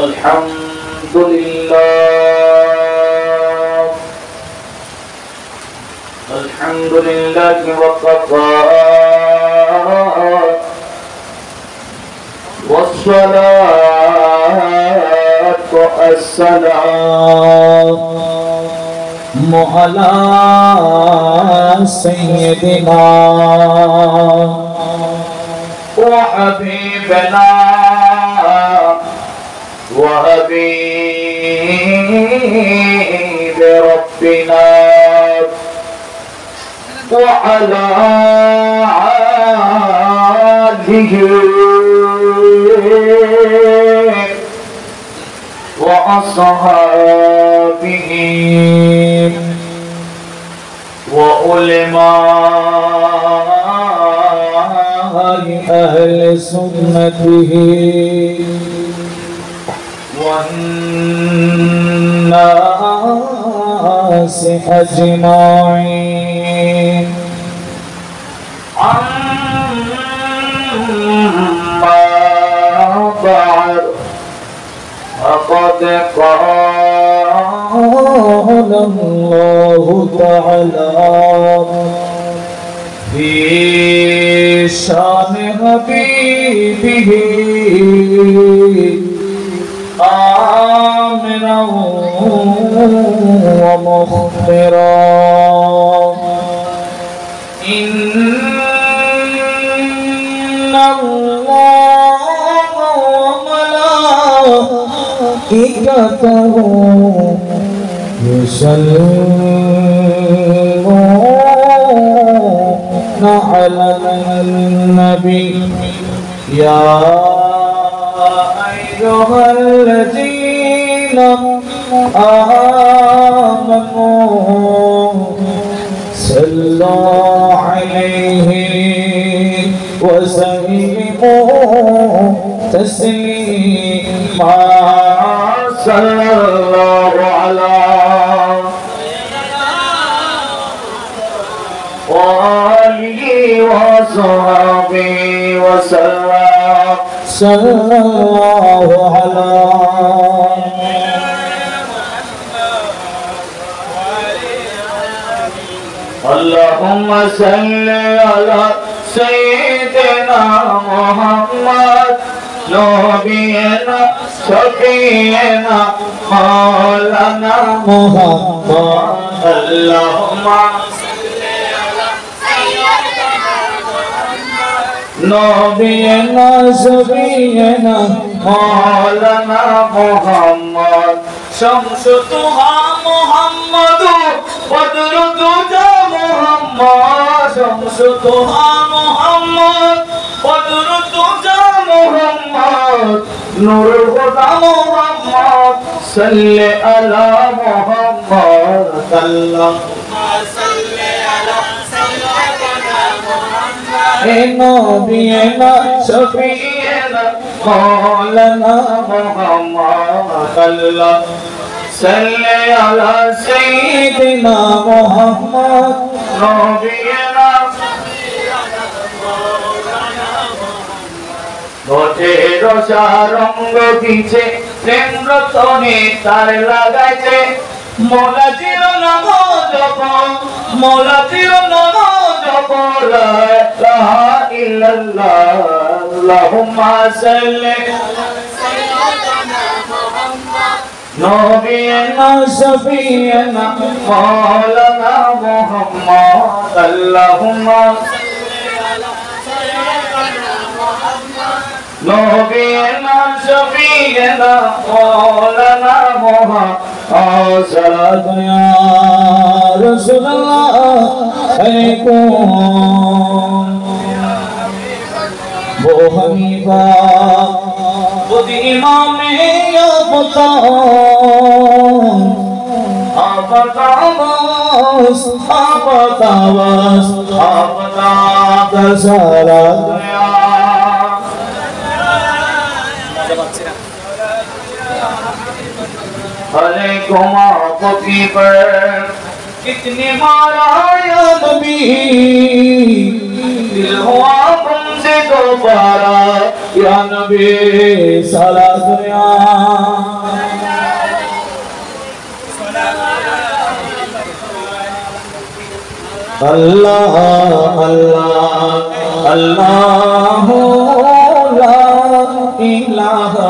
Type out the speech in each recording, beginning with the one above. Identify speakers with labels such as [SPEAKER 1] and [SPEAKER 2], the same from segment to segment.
[SPEAKER 1] الحمد لله الحمد لله وكفى والصلاة والسلام على سيدنا وحبيبنا وحبيب ربنا وعلى آله وأصحابه وعلماء أهل سنته والناس أجمعين أما بعد فقد قال الله تعالى في شان حبيبه آمنا ومخبرا إن الله وملائكته يصلون على النبي يا أيها الذين آمنوا صلوا عليه وسلموا تسليما صلى الله على وآله وصحبه وسلم صلى الله على اللهم صل على سيدنا محمد نبينا شفيعنا مولانا محمد اللهم نبينا شفيعنا مولانا محمد شمس الضحى محمد بدر الدجى محمد شمس الضحى محمد بدر الدجى محمد نور الهدى محمد صل على محمد اللهم صل على سيدنا محمد نبينا شفيعنا مولانا محمد اللهم صل على سيدنا محمد نبينا ঘটের সারঙ্গ পিছে প্রেম রতনে তার লাগাইছে মোলা চির নাম জপ মোলা চির নাম জপ লা ইলাহা ইল্লাল্লাহ আল্লাহুম্মা সাল্লি আলা সাইয়্যিদিনা মুহাম্মদ নবিয়না শফিয়না মাওলানা মুহাম্মদ আল্লাহুম্মা نبينا شفيعنا مولانا محمد صلاة يا رسول الله عليكم वो हनीफा खुद इमाम कितने मारा या नबी दिल हुआ तुमसे दोबारा या नबी सलाम अल्लाह अल्लाह अल्लाह ला इलाहा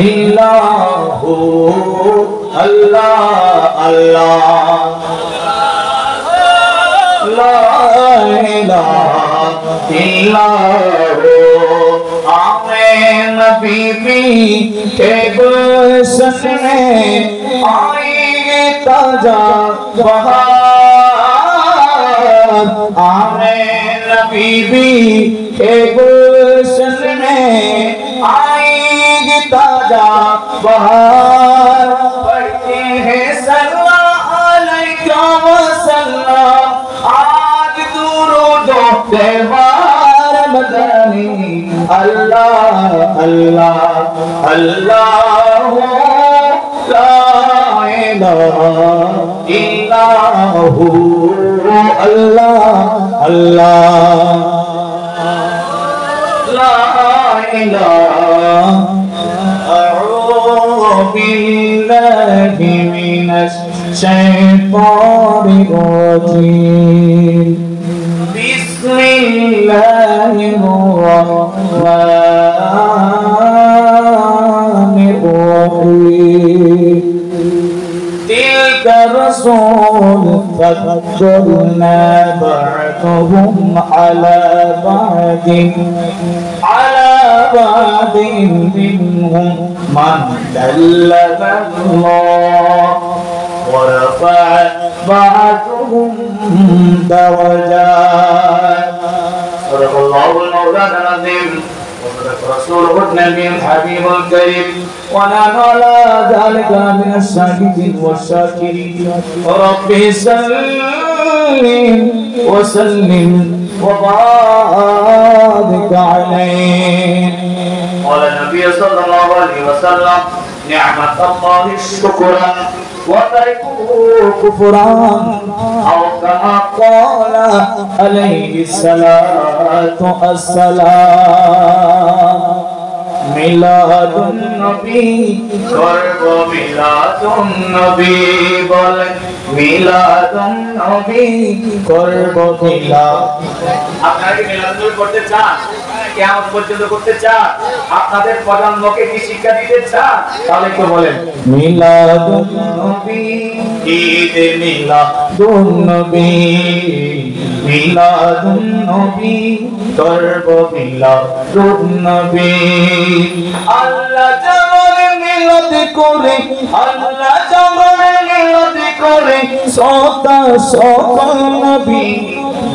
[SPEAKER 1] इल्लल्लाहु अल्लाह अल्लाह ला इलाहा इल्लल्लाहु आमीन बीबी के गुलशन में आई ताजा बहार आमीन बीबी के गुलशन में आएगी ताजा बहार पढ़ते हैं सल्लल्लाहु अलैहि वसल्लम आज दुरूदो त्योहार मदनी अल्लाह अल्लाह अल्लाह ला इलाहा इल्लल्लाहु अल्लाह अल्लाह ला इलाहा अऊज़ु बिल्लाहि मिनश शैतानिर रजीम बिस्मिल्लाहिर रहमानिर रहीम तिल्क रसूल फद्दलना बअदहुम अला बअदिन मिनहुम मन कल्लम अल्लाह ورفع بعضهم درجات صدق الله المولانا العظيم وصدق رسوله النبي الحبيب الكريم ونحن على ذلك من الشاهدين والشاكرين ربي سلم وسلم وبارك عليه قال النبي صلى الله عليه وسلم نعمة الله الشكر وتركه كفران أو كما قال عليه الصلاة والسلام মিলাদ নবী করব মিলাদ নবী বলে মিলাদ নবী করব মিলাদ আপনারা কি মিলাদ করতে চান কিয়ামত পর্যন্ত করতে চান আপনাদের প্রজন্মকে কি শিক্ষা দিতে চান তাহলে একটু বলেন মিলাদ নবী ঈদ মিলাদ নবী মিলাদ নবী করব মিলাদ নবী আল্লাহ জামানে মিলাদ করে আল্লাহ জামানে মিলাদ করে সদা সকল নবী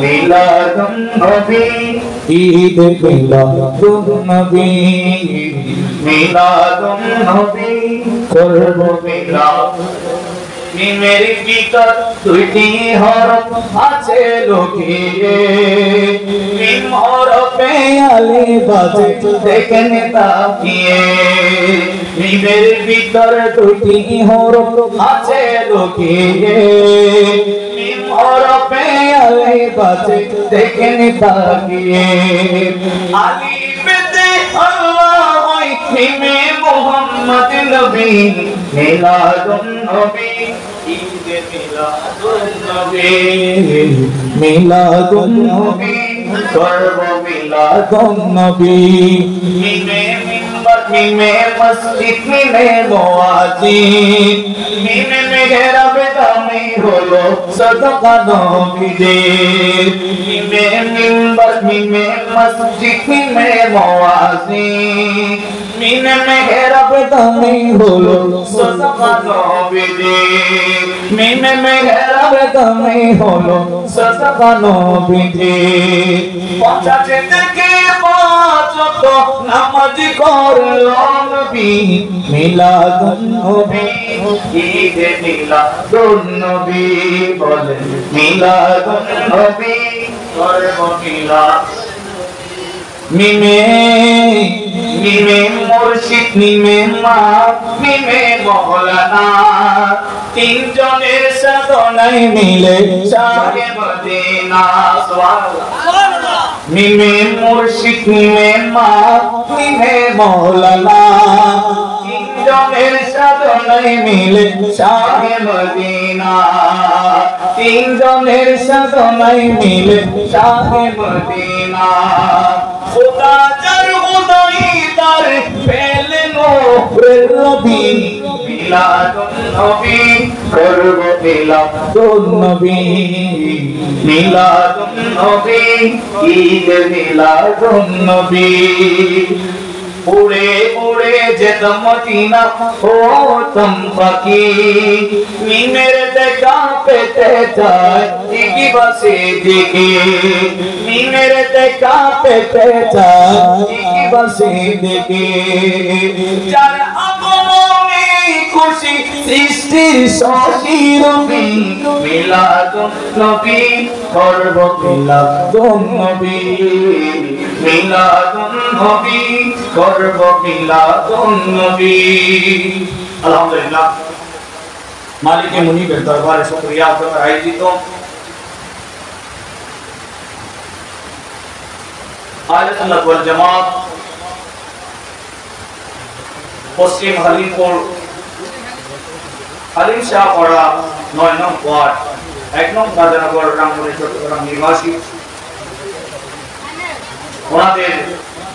[SPEAKER 1] মিলাদ নবী ঈদ মিলাদ নবী মিলাদ নবী করব মিলাদ মিমের ভিতর দুইটি হরফ আছে লুকিয়ে মিম হরফে আলিফ বাজে দেখেন তাকিয়ে মিমের ভিতর দুইটি হরফ আছে লুকিয়ে মিম হরফে আলিফ বাজে দেখেন তাকিয়ে আলিফতে আল্লাহ হয় মিমে মুহাম্মদ নবী মিলাদুন নবী মিলাদুন নবী করব মিলাদুন নবী মিমে মিম্বার মিমে মসজিদ মিমে মুয়াজ্জিন মিমে মেহরাব দামি হলো সাদাকা নবীদের মিমে মিম্বার মিমে মসজিদ মিমে মুয়াজ্জিন মিমে মেহরাব দামি হলো সাদাকা নবীদের মিমে মেহরাব দামি হলো সাদাকা নবীদের 50 থেকে 5 নামাজ করলো নবী মিলাদুন নবী ঈদ মিলাদুন নবী বলেন মিলাদুন নবী করব মিলাদ মিমে মিমে মুর্শিদ মিমে মা মিমে মৌলানা তিনজনের সাধনায় মিলে শাহে মদিনা সুবহানাল্লাহ মিমে মুর্শিদ মিমে মা মিমে মৌলানা তিনজনের সাধনায় মিলে শাহে মদিনা তিনজনের সাধনায় মিলে শাহে মদিনা খোদা যার খোদাই তার ফেলে নূরের নবী মিলাদুন নবী করব মিলাদুন নবী মিলাদুন নবী ঈদ মিলাদুন নবী উড়ে উড়ে যেতাম মদিনা হতাম পাখি মিমের দেখা পেতে চাই দিকি বাসে দিকে মিমের দেখা পেতে চাই দিকি বাসে দিকে যার আগমনে খুশি সৃষ্টির সশিরবি মিলাদুন নবী করব মিলাদুন নবী মিলাদুন নবী করব মিলাদুন নবী আলহামদুলিল্লাহ মালিকে মুনিবের দরবারে শুকরিয়া করে আয়োজিত আহলে সুন্নাত ওয়াল জামাত পশ্চিম হালিমপুর হালিম শাহ পাড়া 9 নং ওয়ার্ড 1 নং রাজানগর রামপুরে চট্টগ্রাম নিবাসী ওনাদের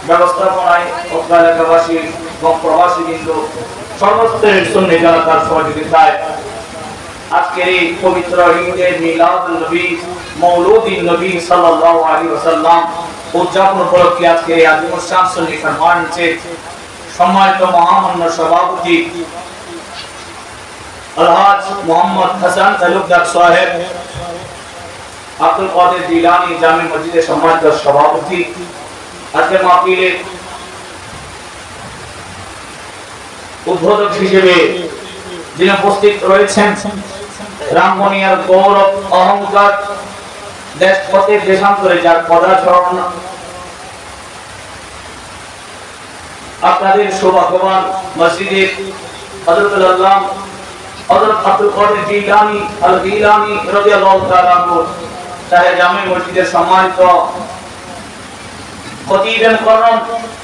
[SPEAKER 1] ব্যবস্থাপনায় অত্র এলাকাবাসী এবং প্রবাসী কিন্তু সর্বস্তরের সুন্নি জনতার সহযোগিতায় আজকের এই পবিত্র ঈদে মিলাদুন নবী মওলুদিন নবী সাল্লাল্লাহু আলাইহি ওয়াসাল্লাম উদযাপন উপলক্ষে আজকে এই আজিমুস শান সুন্নি মঞ্চে সম্মানিত মহামান্য সভাপতি আলহাজ মোহাম্মদ হাসান তালুকদার সাহেব আব্দুল কাদের জিলানী জামে মসজিদের সম্মানিত সভাপতি আজকের মাহফিলে উদ্বোধক হিসেবে যিনি উপস্থিত রয়েছেন রামমনিয়ার গৌরব অহংকার দেশ পথে দেশান্তরে যার পদাচরণ আপনাদের সৌভাগ্যবান মসজিদের হযরতুল আল্লাহ হযরত আব্দুল কাদের জিলানী আল জিলানী রাদিয়াল্লাহু তাআলা আনহু সাহেব জামে মসজিদের সম্মানিত খতিবেন করম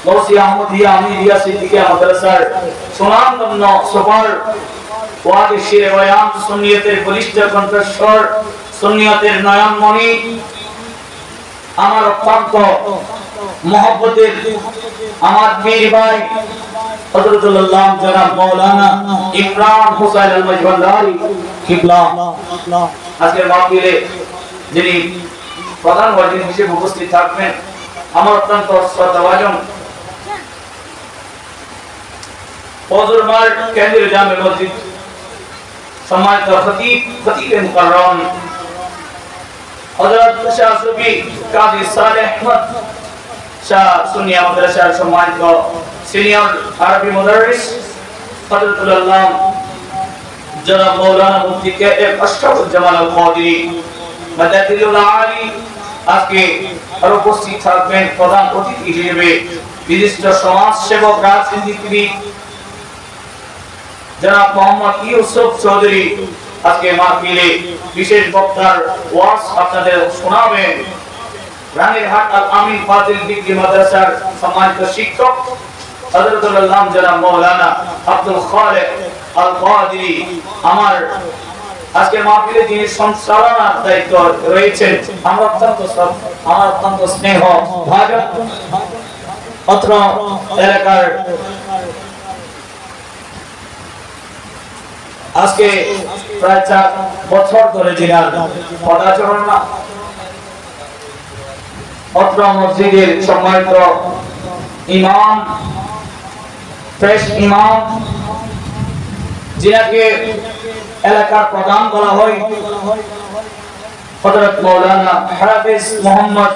[SPEAKER 1] গৌসী আহমদিয়া আমিরিয়া সিদ্দিকিয়া মাদ্রাসার সুনামধন্য সুপার ওয়াদি শিরে বয়ান সুন্নিয়তের বলিষ্ঠ কণ্ঠস্বর সুন্নিয়তের নয়নমণি আমার অত্যন্ত মহব্বতের আমার পীর ভাই হযরতুল আল্লাহ জনাব মাওলানা ইমরান হুসাইন আল মাজবান্দারি কিবলা আজকের মাহফিলে যিনি প্রধান অতিথি হিসেবে উপস্থিত থাকবেন আমার অত্যন্ত শ্রদ্ধাভাজন ফজলুর কেন্দ্রীয় জামে মসজিদ সম্মানিত খতিব মুকাররম হযরত শাহ সুফি কাজী সালেহ আহমদ শাহ সুন্নিয়া মাদ্রাসার সম্মানিত সিনিয়র আরবি মুদাররিস হযরতুল আল্লাহ জনাব মাওলানা মুফতি কে এ আশরাফুজ্জামান আল কাদরি মাদাদিলুল আলী আজকে আর উপস্থিত থাকবেন প্রধান অতিথি হিসেবে বিশিষ্ট সমাজ সেবক রাজনীতিবিদ জনাব মোহাম্মদ ইউসুফ চৌধুরী আজকে মাহফিলে বিশেষ বক্তার ওয়াজ আপনাদের শোনাবেন রানীরহাট আল আমিন ফাজিল ডিগ্রি মাদ্রাসার সম্মানিত শিক্ষক হযরতুল আল্লাহ জনাব মাওলানা আব্দুল খালেক আল কাদরি আমার আজকে মাহফিলে যিনি সঞ্চালনার দায়িত্ব রয়েছেন আমার অত্যন্ত স্নেহ ভাজন অত্র এলাকার আজকে প্রায় 4 বছর ধরে যিনার পদাচরণা অত্র মসজিদের সম্মানিত ইমাম ফ্রেশ ইমাম যিনাকে এলাকার প্রধান বলা হয় হযরত মাওলানা হাফেজ মোহাম্মদ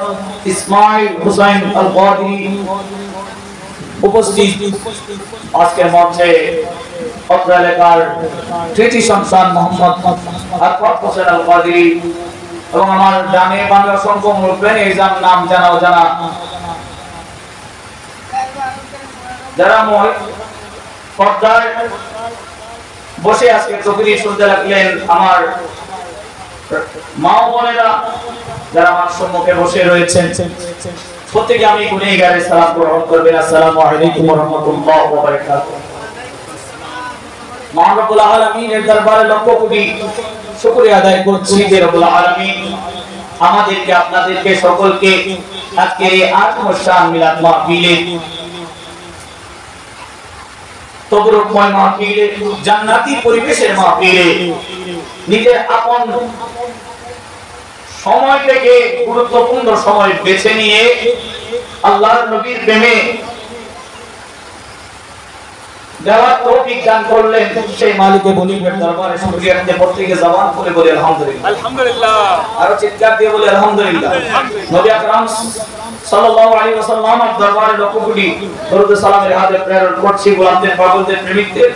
[SPEAKER 1] ইসমাইল হুসাইন আল কাদরি উপস্থিত আজকের মঞ্চে অত্র এলাকার কৃতি সন্তান মোহাম্মদ আকবর হোসেন আল কাদরি এবং আমার ডানে বামে অসংখ্য মুরব্বিয়ান এই নাম জানা অজানা যারা পর্দায় বসে আজকে তকরীর শুনতে লাগলেন আমার মা ও বোনেরা যারা আমার সম্মুখে বসে রয়েছেন, প্রত্যেকে আমি গুনেগারে সালাম গ্রহণ করবেন। আসসালামু আলাইকুম ওয়া রাহমাতুল্লাহি ওয়া বারাকাতুহু। মহান রব্বুল আলামিনের দরবারে লক্ষ কোটি শুকরিয়া আদায় করছি যে রব্বুল আলামিন আমাদেরকে আপনাদেরকে সকলকে আজকে এই আত্মশান মিলাদ মাহফিলে, তবরুকময় মাহফিলে, জান্নাতি পরিবেশের মাহফিলে নিজের আপন সময় থেকে গুরুত্বপূর্ণ সময় বেছে নিয়ে আল্লাহর নবীর প্রেমে দেওয়ার তৌফিক দান করলেন। সেই মালিকে বলিবের দরবারে শুকরিয়া দিয়ে প্রত্যেকে জবান খুলে বলি আলহামদুলিল্লাহ, আলহামদুলিল্লাহ, আর চিৎকার দিয়ে বলি আলহামদুলিল্লাহ। নবী আকরাম সাল্লাল্লাহু আলাইহি ওয়াসাল্লামের দরবারে লক্ষ কোটি দরুদ সালামের হাতে প্রেরণ করছি। গোলামদের পাগলদের প্রেমিকদের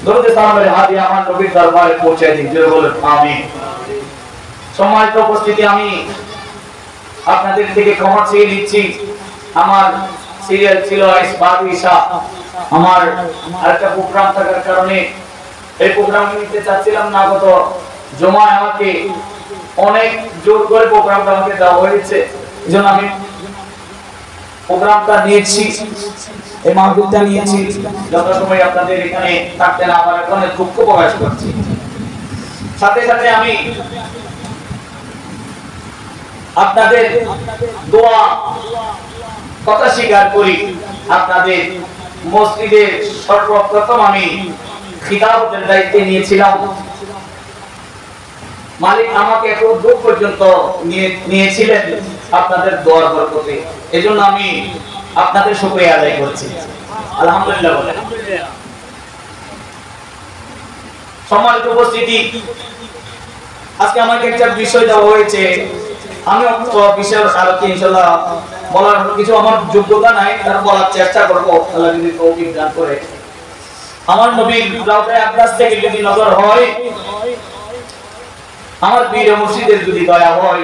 [SPEAKER 1] দরুদ সালামের হাতে আমার নবীর দরবারে পৌঁছে দিন, জোরে বলুন আমিন। সম্মানিত উপস্থিতি, আমি আপনাদের থেকে ক্ষমা চেয়ে নিচ্ছি। আমার সিরিয়াল ছিল ইসবাত ঈশা, আমার আরেকটা প্রোগ্রাম থাকার কারণে এই প্রোগ্রাম নিতে চাচ্ছিলাম না। গত জমায় আমাকে অনেক জোর করে প্রোগ্রামটা আমাকে দেওয়া হয়েছে, এজন্য আমি প্রোগ্রামটা নিয়েছি, এই মাহফিলটা নিয়েছি। যথাসময় আপনাদের এখানে থাকতে না পারার কারণে দুঃখ প্রকাশ করছি। সাথে সাথে আমি আপনাদের দোয়া কথা স্বীকার করি। আপনাদের মসজিদে সর্বপ্রথম আমি খিতাবতের দায়িত্ব নিয়েছিলাম। মালিক আমাকে এত দূর পর্যন্ত নিয়েছিলেন আপনাদের দোয়ার বরকতে, এজন্য আমি আপনাদের শুকরিয়া আদায় করছি। আলহামদুলিল্লাহ বলেন। সম্মানিত উপস্থিতি, আজকে আমাকে একটা বিষয় দেওয়া হয়েছে। আমি বিষয়ের আলোকে ইনশাআল্লাহ বলার কিছু আমার যোগ্যতা নাই, তার বলার চেষ্টা করব আল্লাহ যদি তৌফিক দান করে। আমার নবীর রওজায়ে আকদাস থেকে যদি নজর হয়, আমার বীর মুর্শিদের যদি দয়া হয়,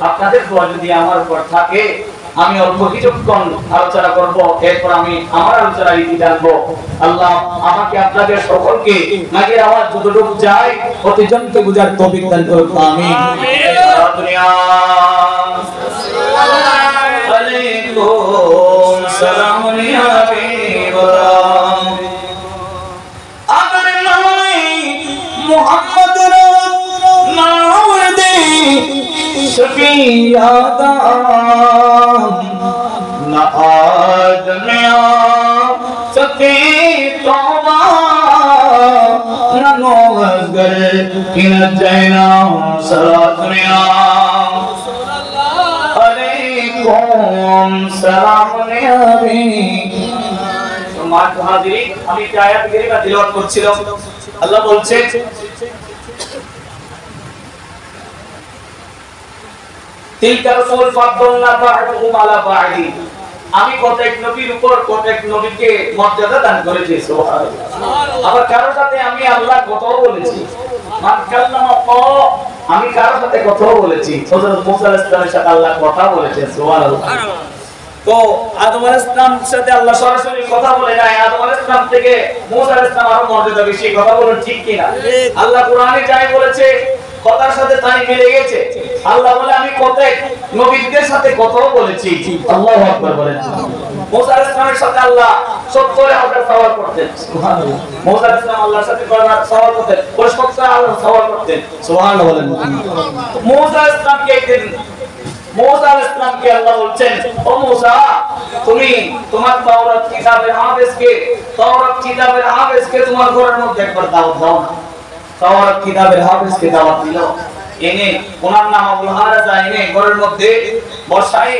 [SPEAKER 1] আপনাদের দোয়া যদি আমার উপর থাকে, আমি অল্প কিছুক্ষণ আলোচনা করব, এরপর আমি আমার আলোচনা রীতি জানবো। আল্লাহ আমাকে আপনাদের সকলকে নাগের আওয়াজ যতটুকু যায় প্রতিজনকে বুঝার তৌফিক দান করুন আমিন। আলাইকুম সালাম ইয়া হাবিবাল্লাহ, আদর নবী মুহাম্মদ নাম দে শফিয়াদা না আদমিয়া সকি তওবা না নওজগর কিন জানা সালাতুনিয়া আলাইকুম সালাম নবী। সম্মানিত হাজিরিন, আমি একটা আয়াত কারিমা তিলাওয়াত করছিলাম। আল্লাহ বলছে, তিলকা রাসূল ফাদলনা বা'দুহুম আলা বা'দি, আমি প্রত্যেক নবীর উপর প্রত্যেক নবীকে মর্যাদা দান করেছি। সুবহানাল্লাহ। আবার কারোর সাথে আমি আল্লাহ কথাও বলেছি, মান কাল্লামা আল্লাহ, আমি কারোর সাথে কথাও বলেছি। হযরত মুসা আলাইহিস সালামের সাথে আল্লাহ কথা বলেছেন। সুবহানাল্লাহ। তো আদম আলাইহিস সালামের সাথে আল্লাহ সরাসরি কথা বলে নাই, আদম আলাইহিস সালাম থেকে মুসা আলাইহিস সালাম আরো মর্যাদা বেশি। কথা বলেন ঠিক কি না? আল্লাহ কোরআনে যাই বলেছে কথার সাথে তাই মিলে গেছে। আল্লাহ বলে আমি প্রত্যেক নবীদের সাথে কথাও বলেছি। আল্লাহু আকবার বলেন। মুসা আলাইহিস সালামের সাথে আল্লাহ ৭০,০০০ সওয়াল করতেন। সুবহানাল্লাহ। মুসা আলাইহিস সালাম আল্লাহর সাথে কয়বার সওয়াল করতেন? ৭০,০০০ সওয়াল করতেন। সুবহানাল্লাহ বলেন। মুসা আলাইহিস সালামকে একদিন মুসা আলাইহিস সালামকে আল্লাহ বলছেন, ও মুসা, তুমি তোমার তাওরাত কিতাবের হাফেজকে তোমার ঘরের মধ্যে একবার দাওয়াত দাও না। তাওরাত কিতাবের হাফেজকে দাওয়াত দিল, এনে ওনার নাম আবুল হারাজা এনে ঘরের মধ্যে বসায়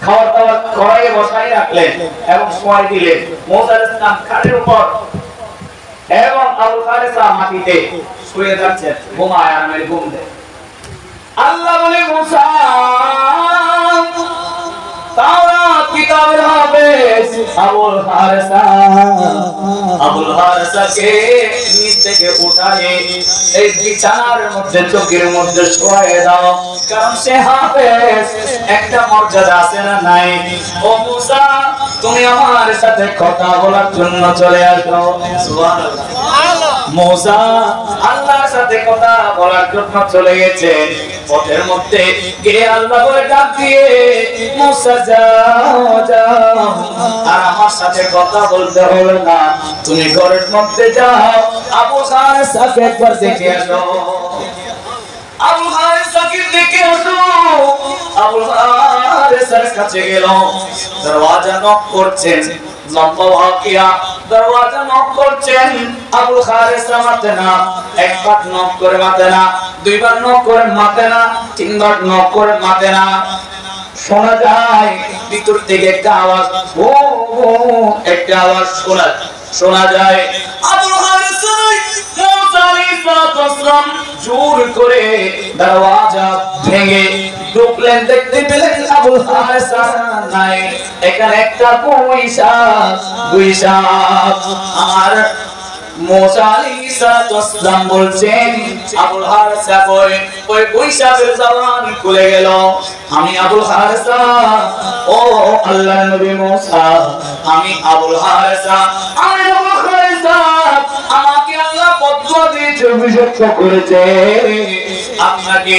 [SPEAKER 1] খাওয়া দাওয়া করায় বসায় রাখলেন এবং শোয়াই দিলেন। মুসা আলাইহিস সালাম খাটের উপর এবং আবুল হারাজা মাটিতে শুয়ে যাচ্ছেন, ঘুমায় আরামের ঘুম দেয়। আল্লাহ বলে, মুসা তাওরাত কিতাবের হাফেজ আবুল হারসাকে নিচ থেকে উঠায়ে এই বিছানার মধ্যে চোখের মধ্যে শোয়ায়ে দাও, কারণ সে হাফেজ, একটা মর্যাদা আছে না নাই? ও মুসা, তুমি আমার সাথে কথা বলার জন্য চলে আসো। সুবহানাল্লাহ। মুসা আল্লাহর সাথে কথা বলার জন্য চলে গেছেন। পথের মধ্যে কে আল্লাহ বলে ডাক দিয়ে মুসা যাও যাও, আর আমার সাথে কথা বলতে হবে না, তুমি ঘরের মধ্যে যাও, আবু হারেসাকে একবার দেখে আসো। আবু হারেসাকে দেখে আসো। আবু হারেসার কাছে গেল, দরওয়াজা নক করছেন। লম্বা ওয়াকিয়া, দরওয়াজা নক করছেন, আবু হারেসা মাতে না, একবার নক করে মাতে না, দুইবার নক করে মাতে না, তিনবার নক করে মাতে না। শোনা যায় ভিতর থেকে একটা আওয়াজ, ও একটা আওয়াজ শোনা যায়। আবু হারেসা মুসা আলাইহিস সালাম জোর করে দরওয়াজা ভেঙে ঢুকলেন। দেখতে পেলেন আবু হারেসা নাই, এখানে একটা গুইশা। আর মুসা আলাইহিস সালাম বলছেন আবু হারেসা ওই গুইশার জবান খুলে গেল। আমি আবু হারেসা, ও আল্লাহর নবী মুসা, আমি আবু হারেসা, আমাকে আল্লাহ বদুয়া দিয়েছে, অভিষিক্ত করেছে। আপনাকে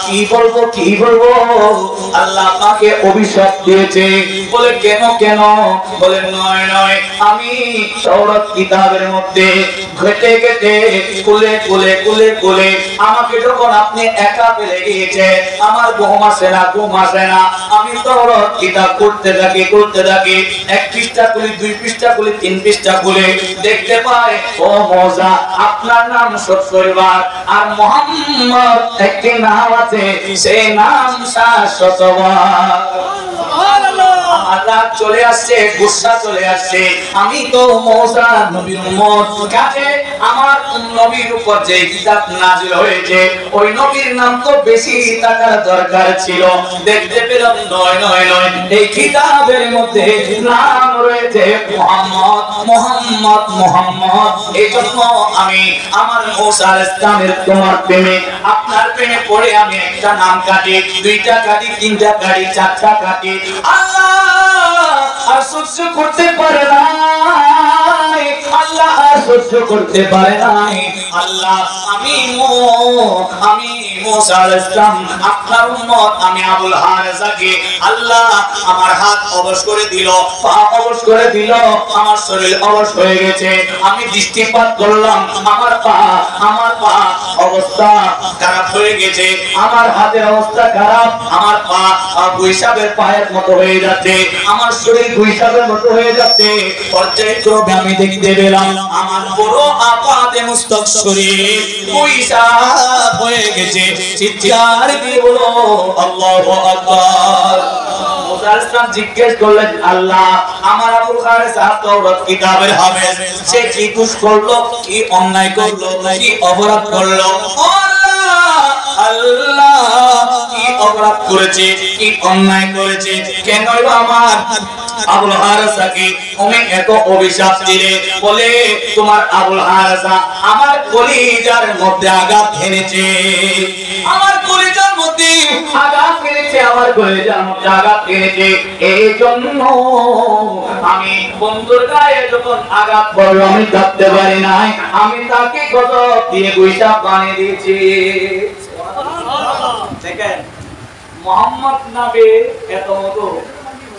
[SPEAKER 1] কি বলবো আল্লাহ আমাকে অভিশাপ দিয়েছে। বলে কেন? বলে নয়, আমি তাওরাত কিতাবের মধ্যে ঘেটে কুলে আমাকে যখন আপনি একা পেলে গিয়েছে, আমার ঘুম আসে না, আমি তাওরাত কিতাব করতে থাকি, 1 পৃষ্ঠা খুলি, 2 পৃষ্ঠা খুলি, 3 পৃষ্ঠা খুলে দেখতে পাই ও মুসা আপনার নাম 70 বার, আর মুহাম্মদ একটি নাম আছে, সেই নাম 700 বার। আল্লাহ চলে আসছে, গুসা চলে আসছে। আমি তো মুসা নবীর উম্মত, কাজে আমার নবীর উপর যে কিতাব নাযিল হয়েছে ওই নবীর নাম তো বেশি থাকার দরকার ছিল। দেখতে পেলাম নয়, এই কিতাবের মধ্যে নাম রয়েছে মুহাম্মদ। এই জন্য আমি আমার মুসা আলাইহিস সালামের তোমার প্রেমে, আপনার প্রেমে পড়ে আমি একটা নাম কাটি, 2টা কাটি, 3টা কাটি, 4টা কাটি। আল্লাহ আর সহ্য করতে পারে নাই, আল্লাহ আর সহ্য করতে পারে নাই। আল্লাহ আমি মুসা আলাইহিস সালাম আপনার উম্মত, আমি আবুল হারেসাকে আল্লাহ আমার হাত অবশ করে দিল, পা অবশ করে দিল, আমার শরীর অবশ হয়ে গেছে। আমি দৃষ্টিপাত করলাম, আমার পা অবস্থা খারাপ হয়ে গেছে, আমার হাতের অবস্থা খারাপ, আমার পা গুইসাবের পায়ের মতো হয়ে যাচ্ছে, আমার শরীর গুইসাবের মতো হয়ে যাচ্ছে। পর্যায়ক্রমে আমি দেখতে পেলাম আমার পুরো আপাদে মুস্তক শরীর গুইসাব হয়ে গেছে। চিৎকার দিয়ে বলো আল্লাহু আকবার। মুসা আলাইহিস সালাম জিজ্ঞেস করলেন, আল্লাহ আমার আবু হারেসা তাওরাত কিতাবের হাফেজ, সে কি দোষ করলো, কি অন্যায় করলো, কি অপরাধ করলো? আল্লাহ কি অপরাধ করেছে, কি অন্যায় করেছে, কেন আমার আবুল হারেসাকে তুমি এত অভিশাপ দিলে? বলে তোমার আবুল হারেসা আমার কলিজার মধ্যে আঘাত এনেছে, আমার কলিজার মধ্যে আঘাত এনেছে, আমার কলিজার মধ্যে আঘাত এনেছে। এই জন্য আমি বন্ধুর গায়ে যখন আঘাত পড়ল আমি থাকতে পারি নাই, আমি তাকে গজব দিয়ে গুইসা বানিয়ে দিয়েছি। দেখেন মুহাম্মদ নামে এত মতো,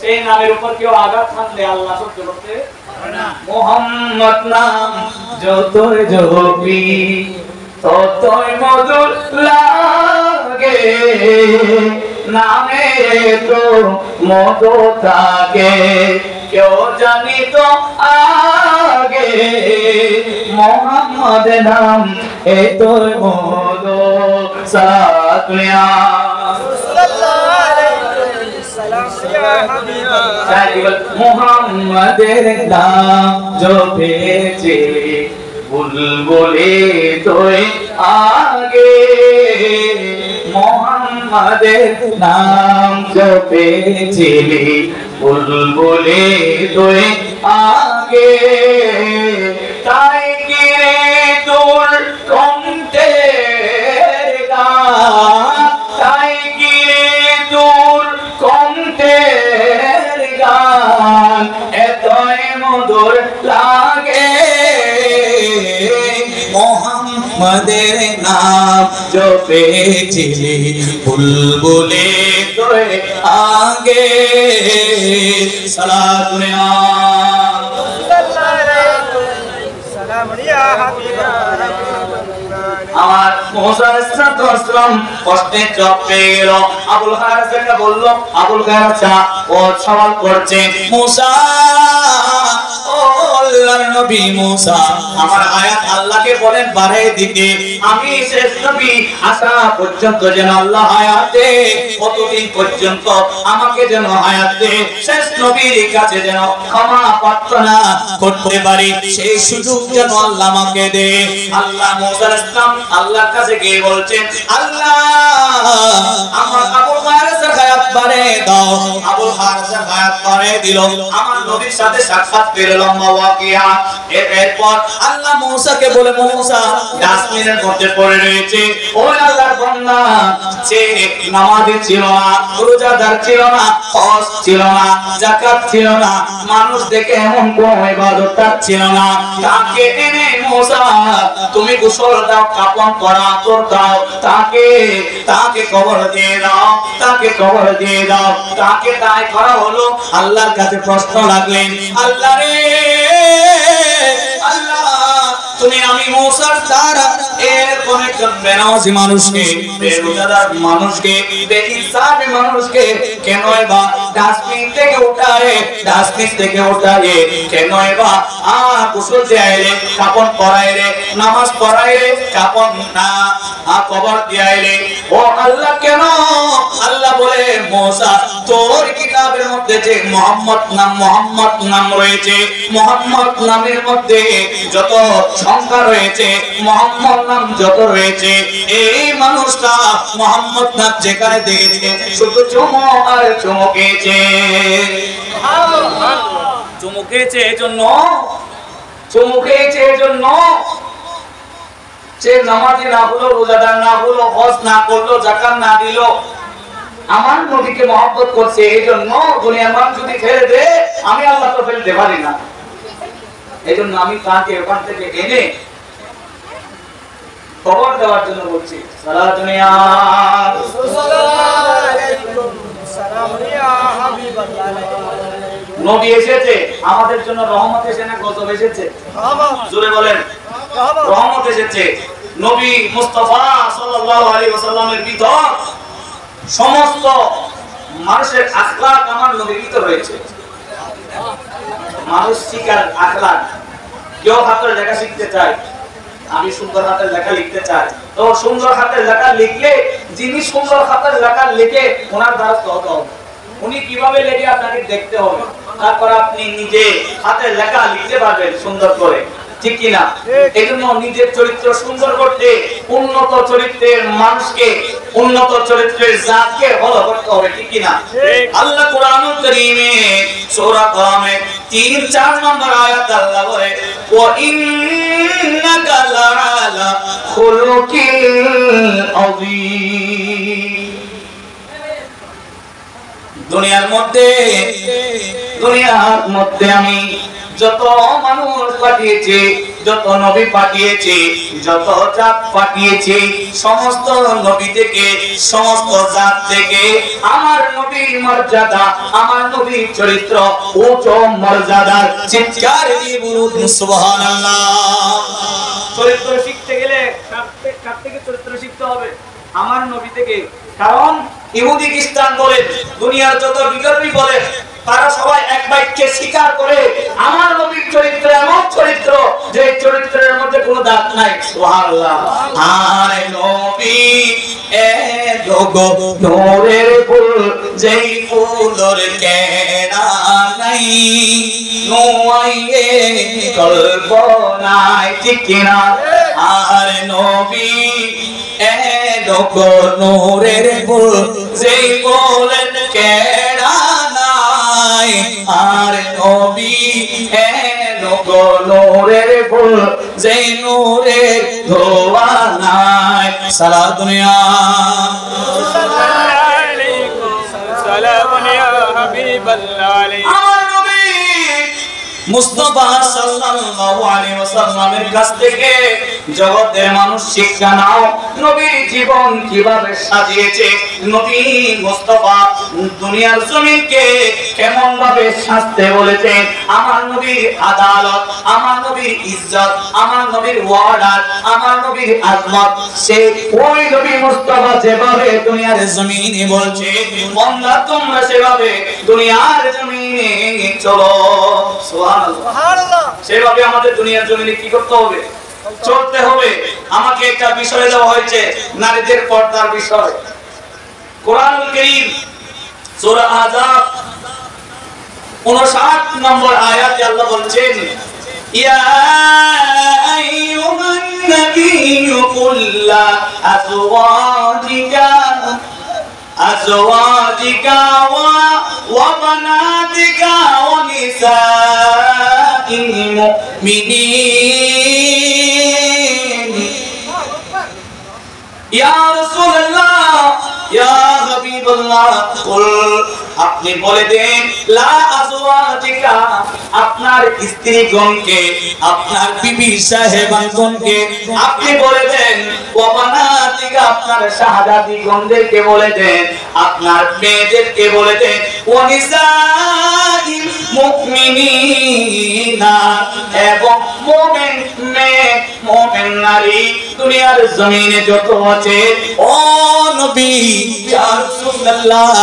[SPEAKER 1] সেই নামের উপর কেউ আঘাত মানলে আল্লাহ সহ্য করতে পারে না। মুহাম্মদ নাম যতই জপি ততই মধুর লাগে, নামে তো মধু থাকে, কেউ জানি তো আগে মুহাম্মদ নাম এতই মধু সাকলিয়া। মুহাম্মাদের নাম জপেছে বুলবুলি তুই আগে, মুহাম্মাদের নাম জপেছিলি বুলবুলি তুই আগে, তাই কি রে তোর কণ্ঠের গান, তাই কি রে তোর কণ্ঠের গান এতই মধুর লাগে,
[SPEAKER 2] মদের নাম জপেছিলি বুলবুলে তোরে আগে সালাত দুনিয়া
[SPEAKER 1] আমার মুসা আলাইহিস সালাম কষ্টে জব পেয়ে গেল। আবুল হারিসকে বলল, আবুল হারিস ও সওয়াল করছে, মুসা ও আল্লাহর নবী মুসা, আমার আয়াত আল্লাহকে বলেন বাড়াই দিতে, আমি শেষ নবী আসা পর্যন্ত যেন আল্লাহ হায়াত দে, কতদিন পর্যন্ত আমাকে যেন হায়াত দে, শেষ নবীর কাছে যেন ক্ষমা প্রার্থনা করতে পারি, সেই সুযোগ যেন আল্লাহ আমাকে দে। আল্লাহ মুসা আলাইহিস সালাম আল্লাহর কাছে গিয়ে বলছেন, আল্লাহ আমার আবুল হারিসের হায়াত বাড়ায় দাও। আবুল হারিসের হায়াত বাড়ায় দিল, আমার নবীর সাথে সাক্ষাৎ পেল, লম্বা ওয়াকিয়া। এরপর আল্লাহ মুসাকে বলে, মুসা ডাস্টবিনের মধ্যে পড়ে রয়েছে, ওই আল্লাহর বান্দা সে নামাজি ছিল না, রোজাদার ছিল না, হজ ছিল না, যাকাত ছিল না, মানুষ দেখে এমন কোন ইবাদত তার ছিল না, তাকে এনে মুসা তুমি গোসল দাও, কাফন পরা তোর দাও, তাকে কবর দিয়ে দাও, তাকে কবর দিয়ে দাও। তাকে তাই করা হলো। আল্লাহর কাছে প্রশ্ন লাগলেন, আল্লাহ রে আল্লাহ, তুমি আমি মুসার দ্বারা এরকম একজন বেনামাজি মানুষকে, বেরোজাদার মানুষকে, বেইনসাফি মানুষকে কেন বা ডাস্টবিন থেকে উঠায় কেন বা গোসল দেয়াইলে, কাফন পরাইলে, নামাজ পড়াইলে, কাফন না কবর দিয়াইলে, ও আল্লাহ কেন? আল্লাহ বলে, মুসা তোর কিতাবের মধ্যে যে মুহাম্মদ নাম রয়েছে, মুহাম্মদ নামের মধ্যে যত সংখ্যা রয়েছে, মুহাম্মদ নাম যত রয়েছে, এই মানুষটা মুহাম্মদ নাম যেখানে দেখেছে শুধু চুমুকেছে এজন্য সে নামাজি না হলো, রোজাদার না হলো, হজ না করলো, যাকাত না দিল, আমার নবীকে মহব্বত করছে, এই জন্য দুনিয়ার মানুষ যদি ফেলে দে, আমি আল্লাহ তো ফেলতে পারি না, এই জন্য আমি তাকে ওখান থেকে এনে খবর দেওয়ার জন্য বলছি। সালাত দুনিয়া নবী এসেছে আমাদের জন্য, রহমত এসে না গজব এসেছে? জোরে বলেন, রহমত এসেছে। নবী মুস্তাফা সাল্লাল্লাহু আলাইহি ওয়াসাল্লামের ভিতর সমস্ত মানুষের আখলাক আমার নবীর ভিতর রয়েছে। মানুষ শিকার আখলাক, কেউ হাতের লেখা শিখতে চায়, আমি সুন্দর হাতের লেখা লিখতে চাই, তো সুন্দর হাতের লেখা লিখলে, যিনি সুন্দর হাতের লেখা লিখে ওনার দ্বারা হতে হবে, উনি কিভাবে লেখে আপনাকে দেখতে হবে, তারপর আপনি নিজে হাতের লেখা লিখতে পারবেন সুন্দর করে, ঠিক কিনা? এই জন্য নিজের চরিত্র সুন্দর করতে উন্নত চরিত্রের মানুষকে, উন্নত চরিত্রের জাতকে ফলো করতে হবে, ঠিক কিনা? আল্লাহ কুরআনুল কারীমে সূরা কালামে 3-4 নম্বর আয়াত আল্লাহ বলে, ওয়া ইন্নাকা লাআলা খুলুকিল আযীম। দুনিয়ার মধ্যে আমি যত মানুষ পাঠিয়েছি, যত নবী পাঠিয়েছি, যত জাত পাঠিয়েছি, সমস্ত নবী থেকে, সমস্ত জাত থেকে আমার নবীর মর্যাদা, আমার নবীর চরিত্র উচ্চ মর্যাদার। চিৎকার দিয়ে বলুন সুবহানাল্লাহ। চরিত্র শিখতে গেলে কার থেকে চরিত্র শিখতে হবে? আমার নবী থেকে। কারণ ইহুদি খ্রিস্টান বলে, দুনিয়ার যত বিধর্মী বলে, তারা সবাই এক বাক্যে স্বীকার করে আমার নবীর চরিত্র এমন চরিত্র যে চরিত্রের মধ্যে কোনো দাগ নাই। সুবহানাল্লাহ। আর নবী এ লোগো নূরের ফুল, যেই ফুলের কেনা নাই, নোয়াইয়ে কল্পনায়, ঠিক কিনা? আর নবী এ লোগো নূরের ফুল, যেই ফুলের কেনা নাই, আর নবী এ লোগো নূরের ফুল, যেই নূরের ধোয়া নাই। সালাত দুনিয়া আমার নবী মুস্তাফা সাল্লাল্লাহু আলাইহি ওয়াসাল্লামের কাছ থেকে জগতের মানুষ শিক্ষা নাও নবীর জীবন কিভাবে সাজিয়েছে, নবী মুস্তাফা দুনিয়ার জমিনকে কেমন ভাবে সাজতে বলেছেন। আমার নবীর আদালত, আমার নবীর ইজ্জত, আমার নবীর ওয়ার্ডার, আমার নবীর আজমত, সে ওই নবী মুস্তাফা যেভাবে দুনিয়ার জমিনে বলছে বান্দা তোমরা সেভাবে দুনিয়ার জমিনে চলো। সুবহানাল্লাহ। সেভাবে আমাদের দুনিয়ার জমিনে কি করতে হবে? চলতে হবে। আমাকে একটা বিষয় দেওয়া হয়েছে, নারীদের পর্দার বিষয়। কোরআনুল কারীম সূরা আহজাব 59 নম্বর আয়াতে আল্লাহ বলছেন, ইয়া আইয়ুহান নাবিয়্যু কুল লা আজওয়াজিকা ওয়া বানাতিকা ওয়া নিসাইল মুমিনিন। ইয়া রাসূলুল্লাহ, ইয়া হাবিবাল্লাহ, কুল আপনি বলে দেন, লা আজওয়াজিকা আপনার স্ত্রীগণকে, আপনার বিবি সাহেবানগণকে আপনি বলে দেন, ওয়া বানাতিকা আপনার শাহজাদিগণদেরকে বলে দেন, আপনার মেয়েদেরকে বলে দেন, ওয়া নিসাইল মুমিনিনা এবং মুমিন মেয়ে মুমিন নারী দুনিয়ার জমিনে যত আছে, ও নবী ইয়া রাসূলুল্লাহ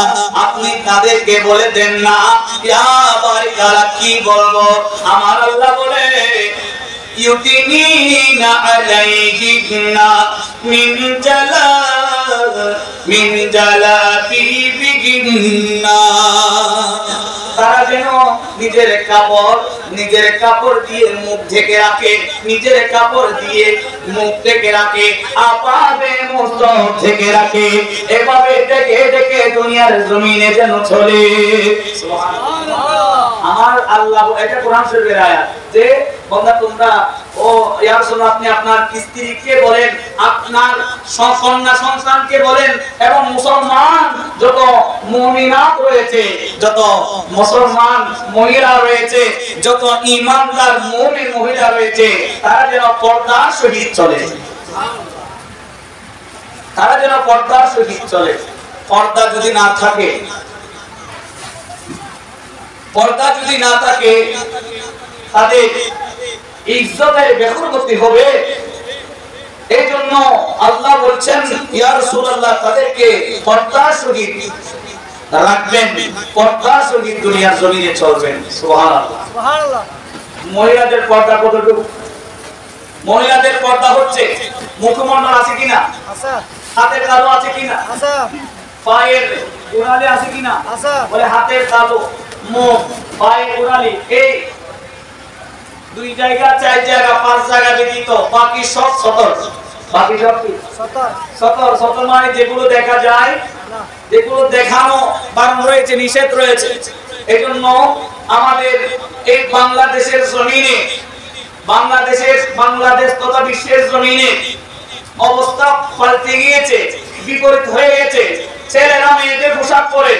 [SPEAKER 1] আপনি তাদেরকে বলে দেন না। ইয়া বারিকালা কি বলবো, আমার আল্লাহ বলে ইউতিনিনা আলাইহিন্না মিন জালাবিবিহিন্না। তারা যেন নিজের কাপড় দিয়ে মুখ ঢেকে রাখে, নিজের কাপড় দিয়ে মুখ ঢেকে রাখে, আপাদে মুস্তক ঢেকে রাখে, এভাবে ঢেকে ঢেকে দুনিয়ার জমিনে যেন চলে। সুবহানাল্লাহ। আমার আল্লাহ, এটা কোরআন শরীফের আয়াত, যে বান্দা তোমরা ও ইয়া রাসূলুল্লাহ আপনি আপনার স্ত্রীকে বলেন, আপনার কন্যা সন্তানকে বলেন, এবং মুসলমান যত মুমিনাত রয়েছে, যত মুসলমান মহিলা রয়েছে, যত ঈমানদার মুমিন মহিলা রয়েছে, তারা যেন পর্দার সহিত চলে, তারা যেন পর্দার সহিত চলে। পর্দা যদি না থাকে, পর্দা যদি না থাকে তাদের ইজ্জতের বেখুরগতি হবে। এই জন্য আল্লাহ বলছেন, ইয়া রাসূলুল্লাহ তাদেরকে পর্দার সহিত রাখবেন, পর্দার সহিত দুনিয়ার জমিনে চলবেন। সুবহানাল্লাহ, সুবহানাল্লাহ। মহিলাদের পর্দা কতটুকু? মহিলাদের পর্দা হচ্ছে মুখমণ্ডল আছে কিনা, আছে, হাতের তালু আছে কিনা, আছে, পায়ের গোড়ালি আছে কিনা, আছে, বলে হাতের তালু, মুখ, পায়ের গোড়ালি, এই দুই জায়গা, চার জায়গা, পাঁচ জায়গা ব্যতীত বাকি সব সতর। বাকি সব কি? সতর। সতর মানে যেগুলো দেখা যায়, যেগুলো দেখানো বারণ রয়েছে, নিষেধ রয়েছে। এই জন্য আমাদের এই বাংলাদেশের জমিনে, বাংলাদেশ তথা বিশ্বের জমিনে অবস্থা পাল্টে গিয়েছে, বিপরীত হয়ে গেছে। ছেলেরা মেয়েদের পোশাক পরে,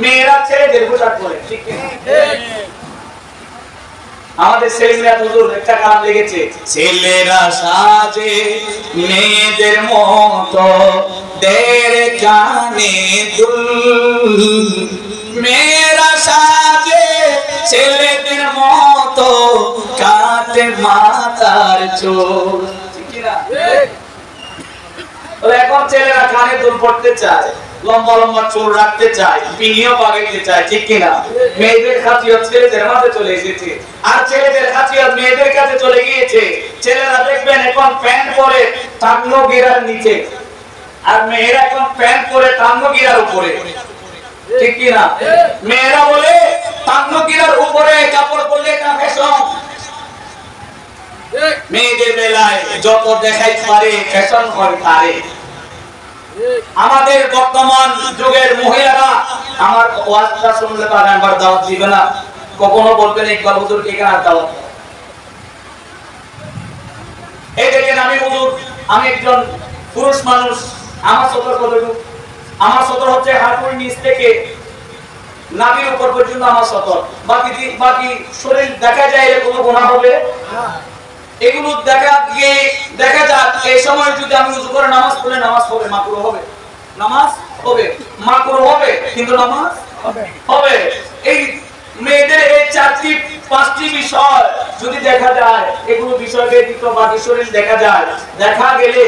[SPEAKER 1] মেয়েরা ছেলেদের পোশাক পরে। ঠিক কি? আমাদের ছেলেমেয়েরা হুজুর একটা গান লেগেছে, ছেলেরা সাজে মেয়েদের মতো, দের কানে দুল, মেয়েরা সাজে ছেলেদের মতো, কাটে মাথার চুল। ঠিক কি না? এখন ছেলেরা কানে দুল পড়তে চায়, লম্বা লম্বা চুল রাখতে চায়, পিনিও পাকাইতে চায়। ঠিক কিনা? মেয়েদের খাতিয়ত ছেলেদের মাঝে চলে এসেছে, আর ছেলেদের খাতিয়ত মেয়েদের কাছে চলে গিয়েছে। ছেলেরা দেখবেন এখন প্যান্ট পরে টাঙ্গো গিরার নিচে, আর মেয়েরা এখন প্যান্ট পরে টাঙ্গো গিরার উপরে। ঠিক কিনা? মেয়েরা বলে টাঙ্গো গিরার উপরে কাপড় পরলে এটা ফ্যাশন। মেয়েদের বেলায় যত দেখাই পারে ফ্যাশন করে তারে। আমাদের বর্তমান যুগের মহিলারা আমার ওয়াজটা শুনলে তো একবার দাওয়াত দিবে না, কখনো বলবেন ইকবাল হুজুর কে কেন দাওয়াত। এই দেখেন আমি হুজুর, আমি একজন পুরুষ মানুষ, আমার সতর কতটুকু? আমার সতর হচ্ছে হাঁটুর নিচ থেকে নাভির উপর পর্যন্ত আমার সতর। বাকি শরীর দেখা যায় এর কোনো গুনাহ হবে? এগুলো দেখা যাক এই সময় যদি আমি উযু করে নামাজ পড়লে নামাজ হবে মাকরুহ হবে, নামাজ হবে মাকরুহ হবে, কিন্তু নামাজ হবে। এই মেয়েদের এই 4-5টি বিষয় যদি দেখা যায়, এগুলো বিষয় ব্যতীত বাকি শরীর দেখা যায়, দেখা গেলে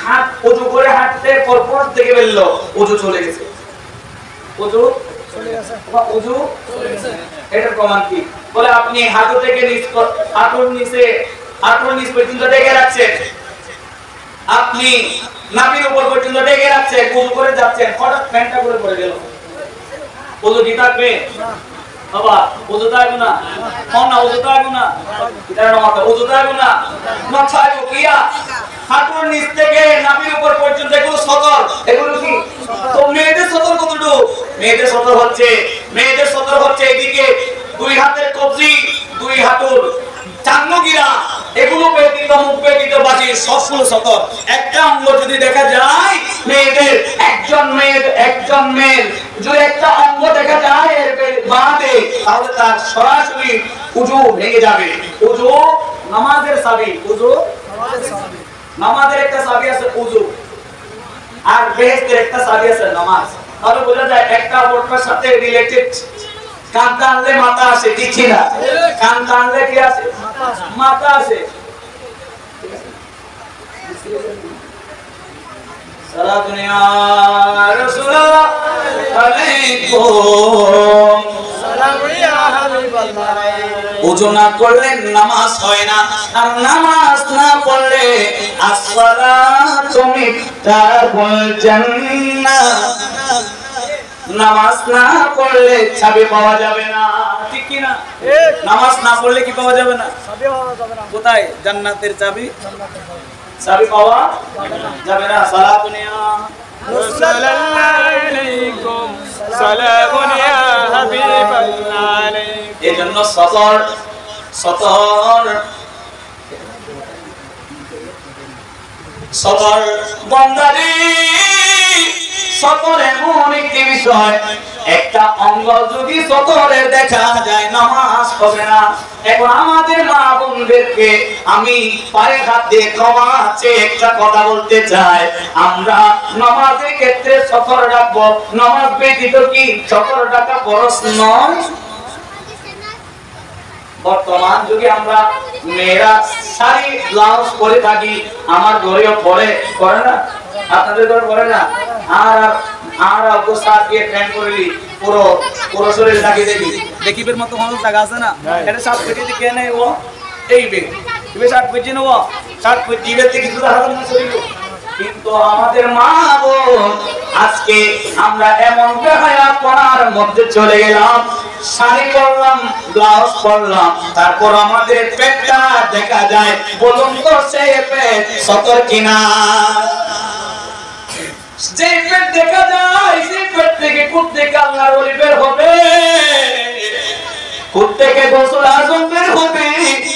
[SPEAKER 1] হাত উযু করে হাঁটতে পরপর থেকে বললো উযু চলে গেছে, উযু চলে গেছে বা উযু চলে গেছে। এটার প্রমাণ কি? বলে আপনি হাঁটু থেকে হাঁটুর নিচ পর্যন্ত ডেকে রাখছেন, আপনি নাভির উপর পর্যন্ত ডেকে রাখছেন, উযু করে যাচ্ছেন, হঠাৎ প্যান্টটা করে পড়ে গেল, উযু কি থাকবে? বাবা উযু থাকবে না, না উযু থাকবে না, এটা না মাথা উযু থাকবে না, না থাকবে কিয়া হাঁটুর নিচ থেকে নাভির উপর পর্যন্ত এগুলো সতর, এগুলো কি? তো মেয়েদের সতর কতটুকু? মেয়েদের সতর হচ্ছে এদিকে দুই হাতের কবজি, দুই হাঁটুর চাঙ্গিরা, এগুলো ব্যতীত মুখ ব্যতীত বাকি সবগুলো সতর। একটা অঙ্গ যদি দেখা যায় মেয়েদের, একজন মেয়ের যদি একটা অঙ্গ দেখা যায় এর বাদে, তাহলে তার সরাসরি উযু ভেঙে যাবে। উযু নামাজের চাবি, উযু নামাজের একটা চাবি আছে উযু, আর বেহেশতের একটা চাবি আছে নামাজ। তাহলে বোঝা যায় একটা অপরটার সাথে রিলেটেড। কান টানলে মাথা আসে, ঠিক না? কান টানলে কি আসে? মাথা আসে। সালাতুন ইয়া রাসূলুল্লাহ আলাইকুম, সালামুন ইয়া হাবিবাল্লাহ। ওযু না করলে নামাজ হয় না, আর নামাজ না পড়লে আসসালাতু মিফতাহুল জান্নাহ, নামাজ না পড়লে চাবি পাওয়া যাবে না, ঠিক কি না? নামাজ না পড়লে কি পাওয়া যাবে না? চাবি পাওয়া যাবে না। কোথায়? জান্নাতের চাবি, চাবি পাওয়া যাবে না। সালাতুন ইয়া রাসূলুল্লাহ আলাইকুম, সালামুন ইয়া হাবিবাল্লাহ আলাইকুম। এজন্য সতর বন্দারি, সতর এমন একটি বিষয়, একটা অঙ্গ যদি সতরে দেখা যায় নামাজ হবে না। এখন আমাদের মা বোনদেরকে আমি পায়ে হাত দিয়ে ক্ষমা চেয়ে একটা কথা বলতে চাই, আমরা নামাজের ক্ষেত্রে সতর রাখবো, নামাজ ব্যতীত কি সতর রাখা ফরজ নয়? বর্তমান যুগে আমরা মেয়েরা শাড়ি ব্লাউজ পরে থাকি, আমার ঘরেও পরে না, আপনাদের ঘরে পরে না, আর অল্প শার্ট দিয়ে প্যান্ট পরলি পুরো শরীর ঢাকি দেখিবের মতো কোনো জায়গা আছে না? এটা শার্ট পরে দিকে নেই ও এইবে শার্ট পরে নেব, শার্ট পরে দিবে থেকে কিছু দেখা না শরীর। কিন্তু আমাদের মা বোন আজকে আমরা এমন বেহায়াপনার মধ্যে চলে গেলাম, শাড়ি পরলাম ব্লাউজ পরলাম, তারপর আমাদের পেটটা দেখা যায়, বলুন তো সেই পেট সতর কিনা? যে পেট দেখা যায় সেই পেট থেকে কোত্থেকে আল্লাহর ওলি বের হবে, কোত্থেকে গোসল আজম বের হবে,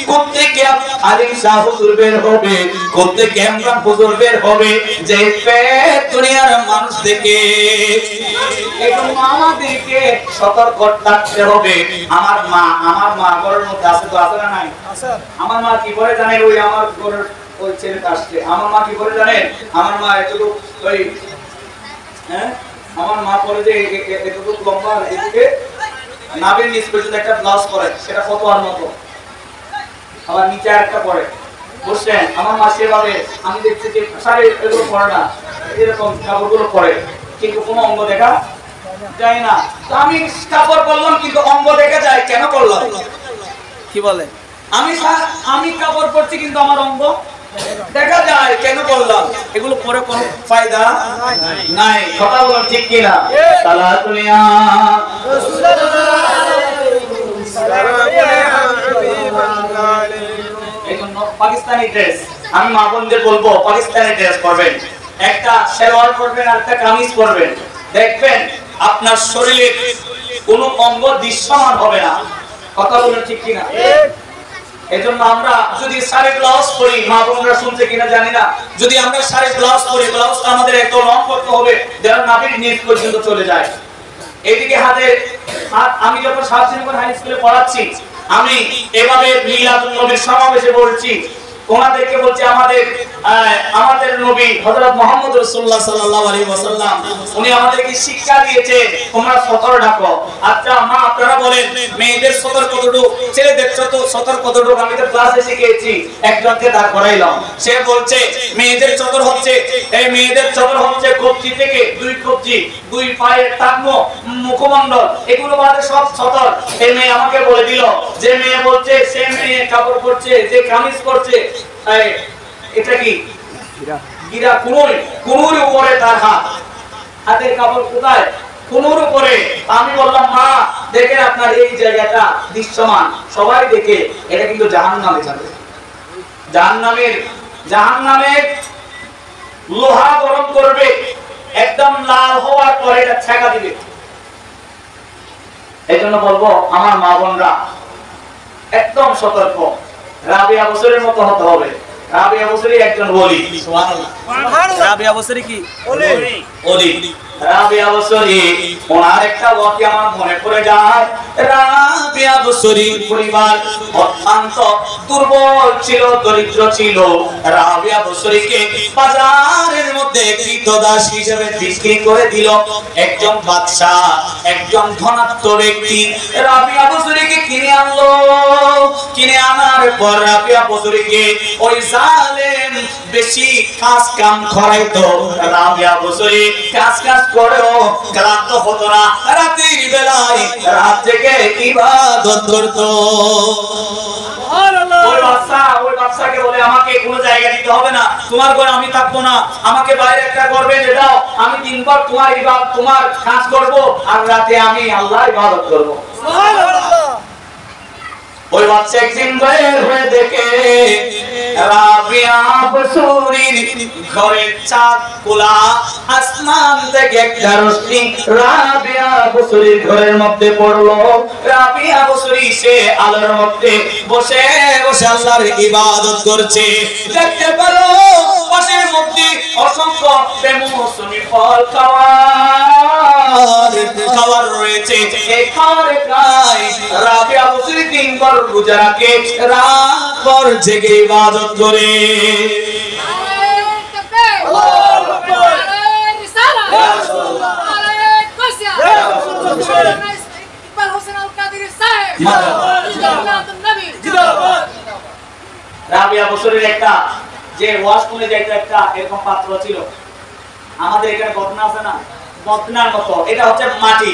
[SPEAKER 1] কোত্থেকে আলিম শাহ হুজুর বের হবে, কোত্থেকে ইমরান হুজুর বের হবে, যে পেট দুনিয়ার মানুষ থেকে। এখন আমাদেরকে সতর্ক থাকতে হবে। আমার মা ঘরের মধ্যে আছে তো, আছে না নাই? আমার মা কি করে জানেন? ওই আমার ঘরের ওই ছেলেটা আসছে, আমার মা কি করে জানেন? আমার মা এতটুকু ওই আমার মা পরে যে এতটুকু লম্বা, এদিকে নাভির নিচ পর্যন্ত একটা ব্লাউজ পরে, সেটা ফতোয়ার মতো, আবার নিচে একটা পরে, বুঝছেন? আমার মা সেভাবে আমি দেখছি যে শাড়ি এগুলো পরে না, এরকম কাপড়গুলো পরে, কিন্তু কোনো অঙ্গ দেখা যায় না। তো আমি কাপড় পরলাম কিন্তু অঙ্গ দেখা যায়, কেন করলাম? কি বলে? আমি কাপড় পরছি কিন্তু আমার অঙ্গ দেখা যায়, কেন করলাম? এগুলো পরে কোনো ফায়দা নাই। কথা বলুন ঠিক কি না? সালাতুন ইয়া রাসূলুল্লাহ আলাইকুম, সালামুন ইয়া হাবিবাল্লাহ আলাইকুম। এখন পাকিস্তানি ড্রেস, আমি মা বোনদের বলবো পাকিস্তানি ড্রেস পরবেন, একটা সালোয়ার পরবেন আর একটা কামিজ পরবেন, দেখবেন আপনার শরীরে কোনো অঙ্গ দৃশ্যমান হবে না। কথা বলুন ঠিক কি না? এজন্য আমরা যদি শাড়ি ব্লাউজ পরি, মা বোনরা শুনছে কিনা জানি না, যদি আমরা শাড়ি ব্লাউজ পরি, ব্লাউজটা আমাদের একটু লং করতে হবে, যেন নাভির নিচ পর্যন্ত চলে যায়। এদিকে হাত, আমি যখন 7 দিন পর হাই স্কুলে পড়াচ্ছি, আমি এভাবে মিলাদুন নবীর সমাবেশে বলছি, ওনাদেরকে বলছি আমাদের নবী হযরত মুহাম্মদ রাসূলুল্লাহ সাল্লাল্লাহু আলাইহি ওয়াসাল্লাম উনি আমাদেরকে শিক্ষা দিয়েছে তোমরা সতর ডাকো। আচ্ছা মা আপনারা বলেন মেয়েদের সতর কতটুকু, ছেলেদের সতর কতটুকু? আমি তো ক্লাসে শিখিয়েছি, একজনকে দাঁড় করাইলাম, সে বলছে মেয়েদের সতর হচ্ছে কবজি থেকে 2 কবজি, 2 পায়ের টাকনো, মুখমণ্ডল, এগুলো বাদে সব সতর। এই মেয়ে আমাকে বলে দিল, যে মেয়ে বলছে সে মেয়ে কাপড় পরছে, যে কামিজ পরছে, এটা কি গিরা, কুনুর উপরে তার হাতের কাপড় কোথায়? কুনুর উপরে। আমি বললাম মা দেখেন আপনার এই জায়গাটা দৃশ্যমান, সবাই দেখে, এটা কিন্তু জাহান্নামে যাবে। জাহান্নামের লোহা গরম করবে, একদম লাল হওয়ার পরে এটা ছেঁকা দিবে। এই জন্য বলবো আমার মা বোনরা একদম সতর্ক, রাবিয়া বছরের মতো হতে হবে। রাবিয়া বছরই একজন ওলি, সুবহানাল্লাহ।
[SPEAKER 3] রাবিয়া বছরে কি
[SPEAKER 1] ওলি রাবিয়া বছরী, ওনার একটা ওয়াকিয়া আমার মনে পড়ে যায়। রাবিয়া বছরী পরিবার অত্যন্ত দুর্বল ছিল, দরিদ্র ছিল। রাবিয়া বছরীকে বাজারের মধ্যে কৃতদাস হিসেবে বিক্রি করে দিল একজন বাদশা, একজন ধনাঢ্য ব্যক্তি। রাবিয়া বছরীকে কিনে আনলো, কিনে আনার পর রাবিয়া বছরীকে ওই জালেম বেশি কাম করাইতো। রাবিয়া বছরী কাজ করেও ক্লান্ত হতো না, রাতের বেলায় রাত জেগে ইবাদত করতো। ওই বাদশাকে বলে আমাকে কোনো জায়গা দিতে হবে না, তোমার ঘরে আমি থাকবো না, আমাকে বাইরে একটা করবে যে দাও, আমি দিনভর তোমার কাজ করব, আর রাতে আমি আল্লাহর ইবাদত করব। ওই বাচ্চা একদিন বের হয়ে দেখে রাবিয়া বছরীর ঘরের চাঁদ খোলা, আসমান থেকে একটা রশ্মি রাবিয়া বছরীর ঘরের মধ্যে পড়লো। রাবিয়া বছরী সে আলোর মধ্যে বসে বসে আল্লাহর ইবাদত করছে। দেখতে পেল পাশের মধ্যে অসংখ্য বেমৌসুমি ফল খাওয়ার রয়েছে। এই খাওয়ারে প্রায় রাবিয়া বছরী দিনভর রোজা রাখে, রাতভর জেগে ইবাদত করে। রাবিয়া বছরের একটা যে ওয়াজ শুনে যাইতো, একটা এরকম পাত্র ছিল। আমাদের এখানে বদনা আছে না, বদনার মতো, এটা হচ্ছে মাটি,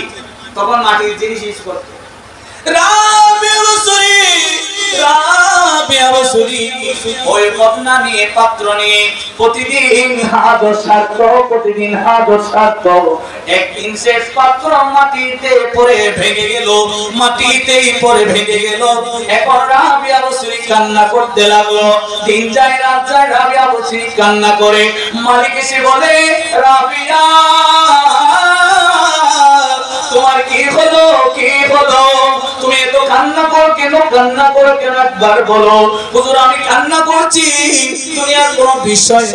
[SPEAKER 1] তখন মাটির জিনিস ইউজ করতো। রাবিয়া বছরী ওই বদনা নিয়ে, পাত্র নিয়ে প্রতিদিন হাজার সাত। একদিন শেষ পাত্র মাটিতে পড়ে ভেঙে গেল, এখন রাবিয়া বছরী কান্না করতে লাগলো। দিন যায় রাত যায়, রাবিয়া বছরী কান্না করে। মালিক এসে বলে, রাবিয়া তোমার কি হলো, তুমি এত কান্না করো কেন একবার বলো। হুজুর আমি কান্না করছি দুনিয়ার কোনো বিষয়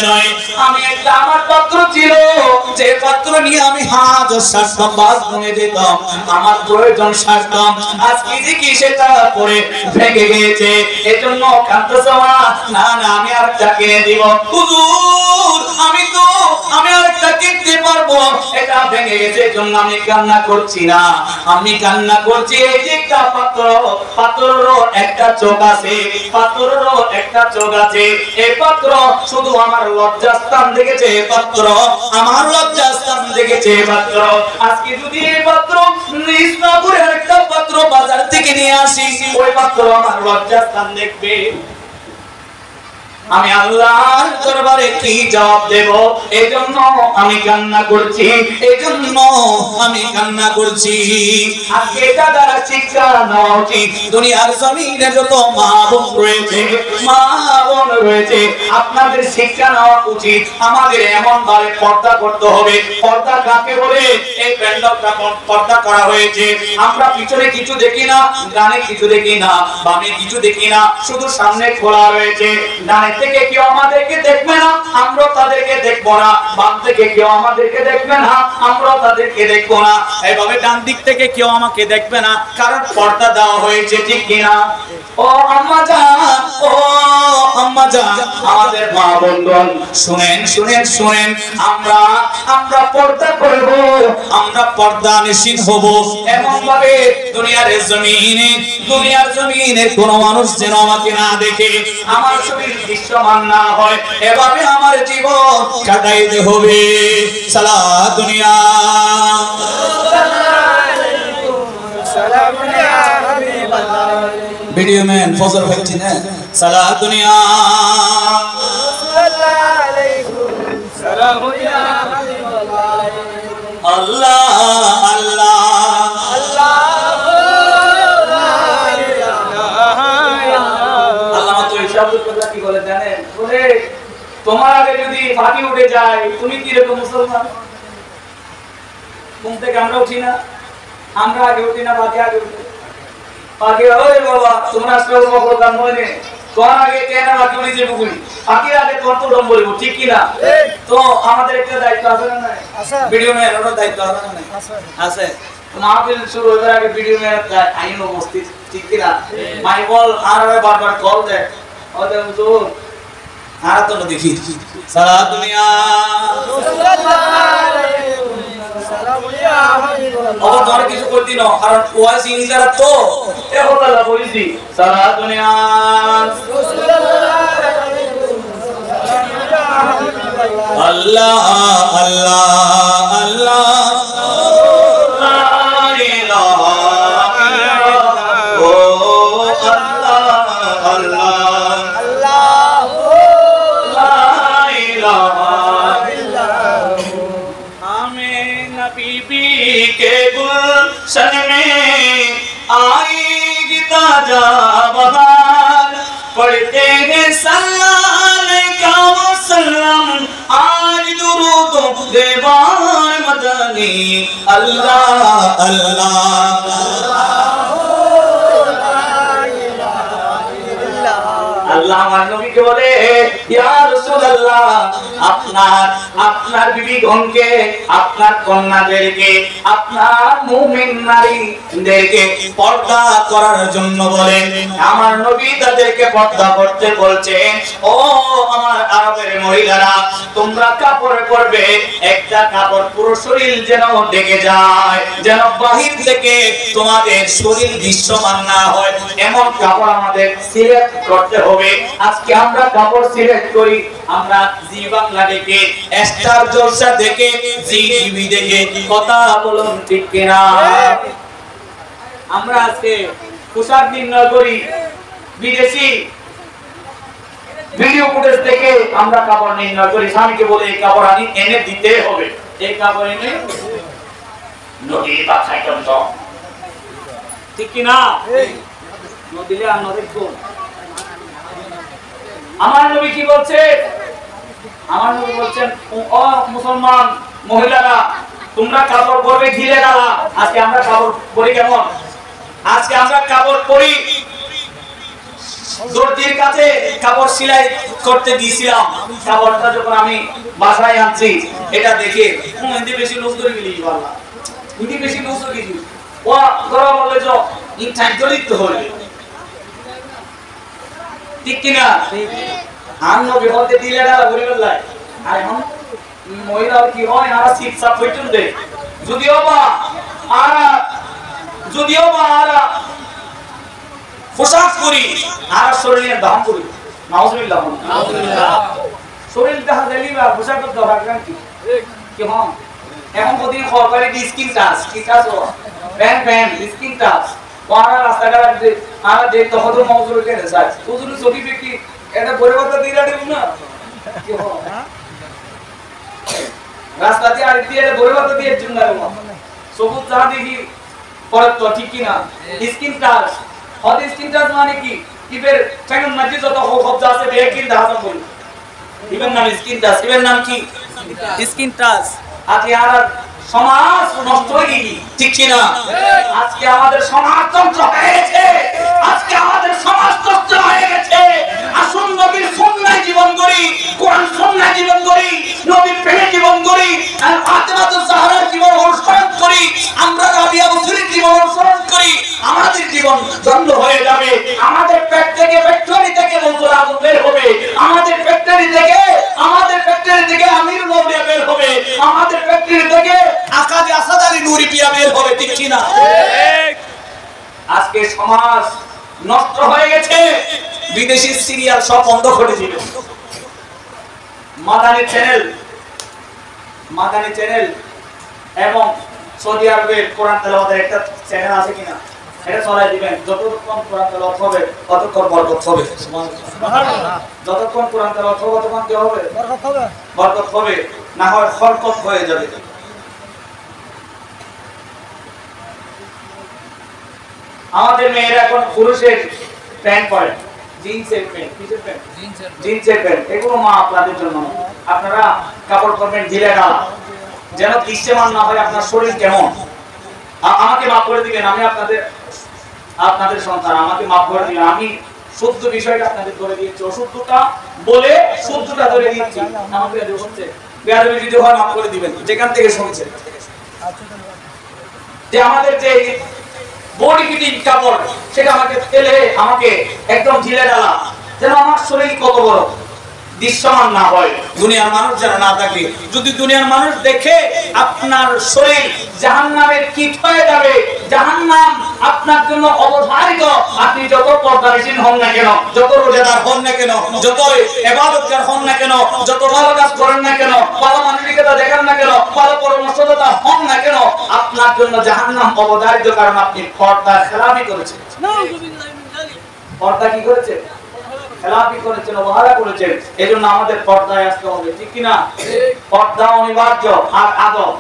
[SPEAKER 1] নয়, আমি একটা আমার পাত্র ছিল, যে পাত্র নিয়ে আমি হাজার সাতটাম বাথরুমে যেতাম, আমার প্রয়োজন সারতাম, আজকে দেখি সেটা পরে ভেঙে গিয়েছে, এজন্য কাঁদতেছো না? আমি আরেকটা কিনে দিব। হুজুর আমি আরেকটা কিনতে পারবো, এটা ভেঙে গেছে এজন্য আমি কান্না করছি না, আমি কান্না করছি এই যে একটা পাথরেরও একটা চোখ আছে, এই পাত্র শুধু আমার লজ্জাস্থান দেখেছে, পাত্র আজকে যদি এই পাত্র ইসলামপুরের একটা পাত্র বাজার থেকে নিয়ে আসি, ওই পাত্র আমার লজ্জাস্থান দেখবে, আমি আল্লাহর দরবারে কি জবাব দেব? এজন্য আমি কান্না করছি। আজকে এটা দ্বারা শিক্ষা নেওয়া উচিত। দুনিয়ার জমিনে যত মা বোন রয়েছে, আপনাদের শিক্ষা নেওয়া উচিত। আমাদের এমন ভাবে পর্দা করতে হবে। পর্দা কাকে বলে? এই প্যান্ডেলটা পর্দা করা হয়েছে, আমরা পিছনে কিছু দেখি না, ডানে কিছু দেখি না, বামে কিছু দেখি না, শুধু সামনে খোলা রয়েছে, ডানে থেকে কেউ আমাদেরকে দেখবে না, আমরা তাদেরকে দেখবো না। বাম থেকে কেউ আমাদেরকে দেখবে না, আমরা তাদেরকে দেখবো না।
[SPEAKER 2] এইভাবে ডান দিক থেকে কেউ আমাকে দেখবে না, কারণ পর্দা দেওয়া হয়েছে, ঠিক কিনা?
[SPEAKER 1] ও আম্মা জান,
[SPEAKER 2] ও আম্মা জান, আমাদের মা বন্ধন, শুনেন শুনেন শুনেন, আমরা পর্দা করব, আমরা পর্দা নিশীন হব এমন ভাবে দুনিয়ার জমিনে কোনো মানুষ যেন আমাকে না দেখে, আমার শরীর দৃশ্যমান না হয়, এভাবে আমার জীবন কাটাইতে হবে। সালাত দুনিয়া ভিডিও ম্যান ফজর হচ্ছে না, সালাত দুনিয়া আল্লাহ আল্লাহ
[SPEAKER 1] আল্লাহ তো ইশাবুল কথা কি বলে জানেন? বলে তোমার আগে যদি পাখি উঠে যায়, তুমি কি রকম মুসলমান? ঘুম থেকে আমরা উঠি না, আমরা আগে উঠি না, পাখি আগে উঠে। পাখি ওই বাবা তোমরা আজকে প্রোগ্রাম মনে তোমার আগে কেন বাকি উঠে যে বুকুলি পাখির আগে তোমার তো ডম বলবো, ঠিক কিনা? তো আমাদের একটা দায়িত্ব আছে না নাই?
[SPEAKER 2] ভিডিও ম্যান ওর দায়িত্ব আছে না নাই? আছে।
[SPEAKER 1] মাহফিল শুরু হওয়ার আগে ভিডিও ম্যান আইন উপস্থিত, ঠিক কিনা? মাই বল আর বারবার কল দেয়, ওদের হুজুর
[SPEAKER 2] আর তো দেখি সালাত দুনিয়া ও তোর কিছু করতি না, কারণ ওয়াজ ইংলিশরা তো
[SPEAKER 1] এ হলো বলিছি সালাত দুনিয়া
[SPEAKER 2] আল্লাহ আল্লাহ আল্লাহ লা ইলাহা ইল্লাল্লাহ ও আল্লাহ আল্লাহ আল্লাহ লা ইলাহা ইল্লাল্লাহ आमीना बीबी के गुलशन में आएगी ताजा बहार, पढ़ते हैं सल्लल्लाहु वसल्लम आज दुरूद देवान मदनी अल्लाह अल्लाह
[SPEAKER 1] আল্লাহ আমার নবীকে বলে ইয়া রাসূলুল্লাহ আপনার বিবিগণকে, আপনার কন্যাদেরকে, আপনার মুমিন নারীদেরকে
[SPEAKER 2] পর্দা করার জন্য বলেন।
[SPEAKER 1] আমার নবী তাদেরকে পর্দা করতে বলছেন। ও আমার আরবের মহিলারা, তোমরা কাপড় পরবে, একটা কাপড় পুরো শরীর যেন ঢেকে যায়, যেন বাহির থেকে তোমাদের শরীর দৃশ্যমান না হয়, এমন কাপড় আমাদের সিলেক্ট করতে হবে। আজকে আমরা কাপড় সিলেক্ট করি, আমরা জি বাংলা দেখে,
[SPEAKER 2] স্টার জলসা দেখে, জি টিভি দেখে,
[SPEAKER 1] কথা বলুন ঠিক কিনা? আমরা আজকে পোশাক নির্ণয় করি বিদেশি ভিডিও ফুটেজ থেকে, আমরা কাপড় নির্ণয় করি, স্বামীকে বলে এই কাপড় আনি এনে দিতে হবে, এই কাপড় এনে নদী বা খাইতাম তো, ঠিক কিনা? নদীলে আর নদী কোন? আমার নবী কি বলছে? আমার নবী বলছেন ও মুসলমান মহিলারা, তোমরা কাপড় পরবে ঢিলে ঢালা। আজকে আমরা কাপড় পরি কেমন? আজকে আমরা কাপড় পরি, দর্জির কাছে কাপড় সেলাই করতে দিয়েছিলাম, কাপড়টা যখন আমি বাসায় আনছি, এটা দেখে হিন্দি বেশি লুজ করে গেলি, আল্লাহ হিন্দি বেশি লুজ করে গেলি, ও ধরা বলে যে ইনচার্জলিত হয়ে, ঠিক কিনা? আন্ন বিপদে দিলে ডালা ঘুরে বেলায়, আর এখন মহিলা কি হয়, আর শিক্ষা পর্যন্ত দেয়, যদিও বা আর পোশাক করি আর শরীরের দাম করি, নাউজুবিল্লাহ শরীর দেখা দিলি বা পোশাকের দরকার কি কি হম এখন প্রতিদিন খবর পাই স্কিন টাচ, কি টাচ ও প্যান স্কিন টাচ, ওরা রাস্তাঘাট আর দেখ তখন তো মজুর কেনে যায় হুজুর ছবি ব্যক্তি এটা পরিবর্তন দিয়ে রাখব না কি হম রাস্তাতে আর দিয়ে পরিবর্তন দিয়ে জন্য না সবুজ যা দেখি পরে তো ঠিক কি না স্কিন টাচ, হদ স্কিন টাচ মানে কি ইবের কেন মসজিদ যত শব্দ আছে বেকিন দাহাত বল, ইবের নাম স্কিন টাচ, ইবের নাম কি স্কিন টাচ। আজকে আর সমাজ নষ্ট হয়ে গেছে, ঠিক কি না? আজকে আমাদের সমাজ ধ্বংস হয়ে গেছে, আজকে আমাদের সমাজ নষ্ট হয়ে গেছে। আসুন নবীর সুন্নাহ
[SPEAKER 2] আমাদের ফ্যাক্টরি থেকে আমির নওরিয়া বের হবে, আমাদের ফ্যাক্টরি থেকে আকাজে আসাদ আলী নুরি পিয়া বের হবে, ঠিক কি না? আজকে সমাজ নষ্ট হয়ে গেছে, বিদেশি সিরিয়াল সব বন্ধ করে দিবে। মাদানী চ্যানেল এবং সৌদি আরবের কোরআন তেলাওয়াতের একটা চ্যানেল আছে কিনা, এটা চলাই দিবেন। যতক্ষণ কোরআন তেলাওয়াত হবে ততক্ষণ বরকত হবে, যতক্ষণ কোরআন তেলাওয়াত হবে ততক্ষণ কি হবে? বরকত হবে, না হয় হরকত হয়ে যাবে। আমাদের মেয়েরা এখন পুরুষের প্যান্ট পরে, জিন্সের প্যান্ট, কিসের প্যান্ট? জিন্সের প্যান্ট। এগুলো মা আপনাদের জন্য। আপনারা কাপড় পরবেন ঢিলে ঢালা, যেন দৃশ্যমান না হয় আপনার শরীর কেমন। আমাকে মাফ করে দিবেন, আমি আপনাদের সন্তান, আমাকে মাফ করে দিবেন। আমি শুদ্ধ বিষয়টা আপনাদের করে দিয়েছি, অশুদ্ধটা বলে শুদ্ধটা ধরে দিয়েছি। আমাকে হচ্ছে বেয়াদবি যদি হয় মাফ করে দিবেন, যেখান থেকে শুনছেন। যে আমাদের যে বডি ফিটিং কাপড়, সেটা আমাকে ফেলে আমাকে একদম ঢিলে ঢালা, যেন আমার শরীর কত বড় দৃশ্যমান না হয়, দুনিয়ার মানুষ যেন না থাকে। যদি দুনিয়ার মানুষ দেখে আপনার শরীর জাহান্নামের কীট হয়ে যাবে, জাহান্নাম আপনার জন্য অবধারিত। আপনি যত পর্দাশীল হন না কেন, যত রোজাদার হন না কেন, যত ইবাদতগার হন না কেন, যত ভালো কাজ করেন না কেন, ভালো মানবিকতা দেখান না কেন, ভালো পরামর্শদাতা হন না কেন, আপনার জন্য জাহান্নাম অবধারিত। কারণ আপনি পর্দা খেলাপি করেছেন। পর্দা কি করেছে? খেলাপি করেছেন, অবহেলা করেছেন। এজন্য আমাদের পর্দায় আসতে হবে, ঠিক কি না? পর্দা অনিবার্য। আর আদব,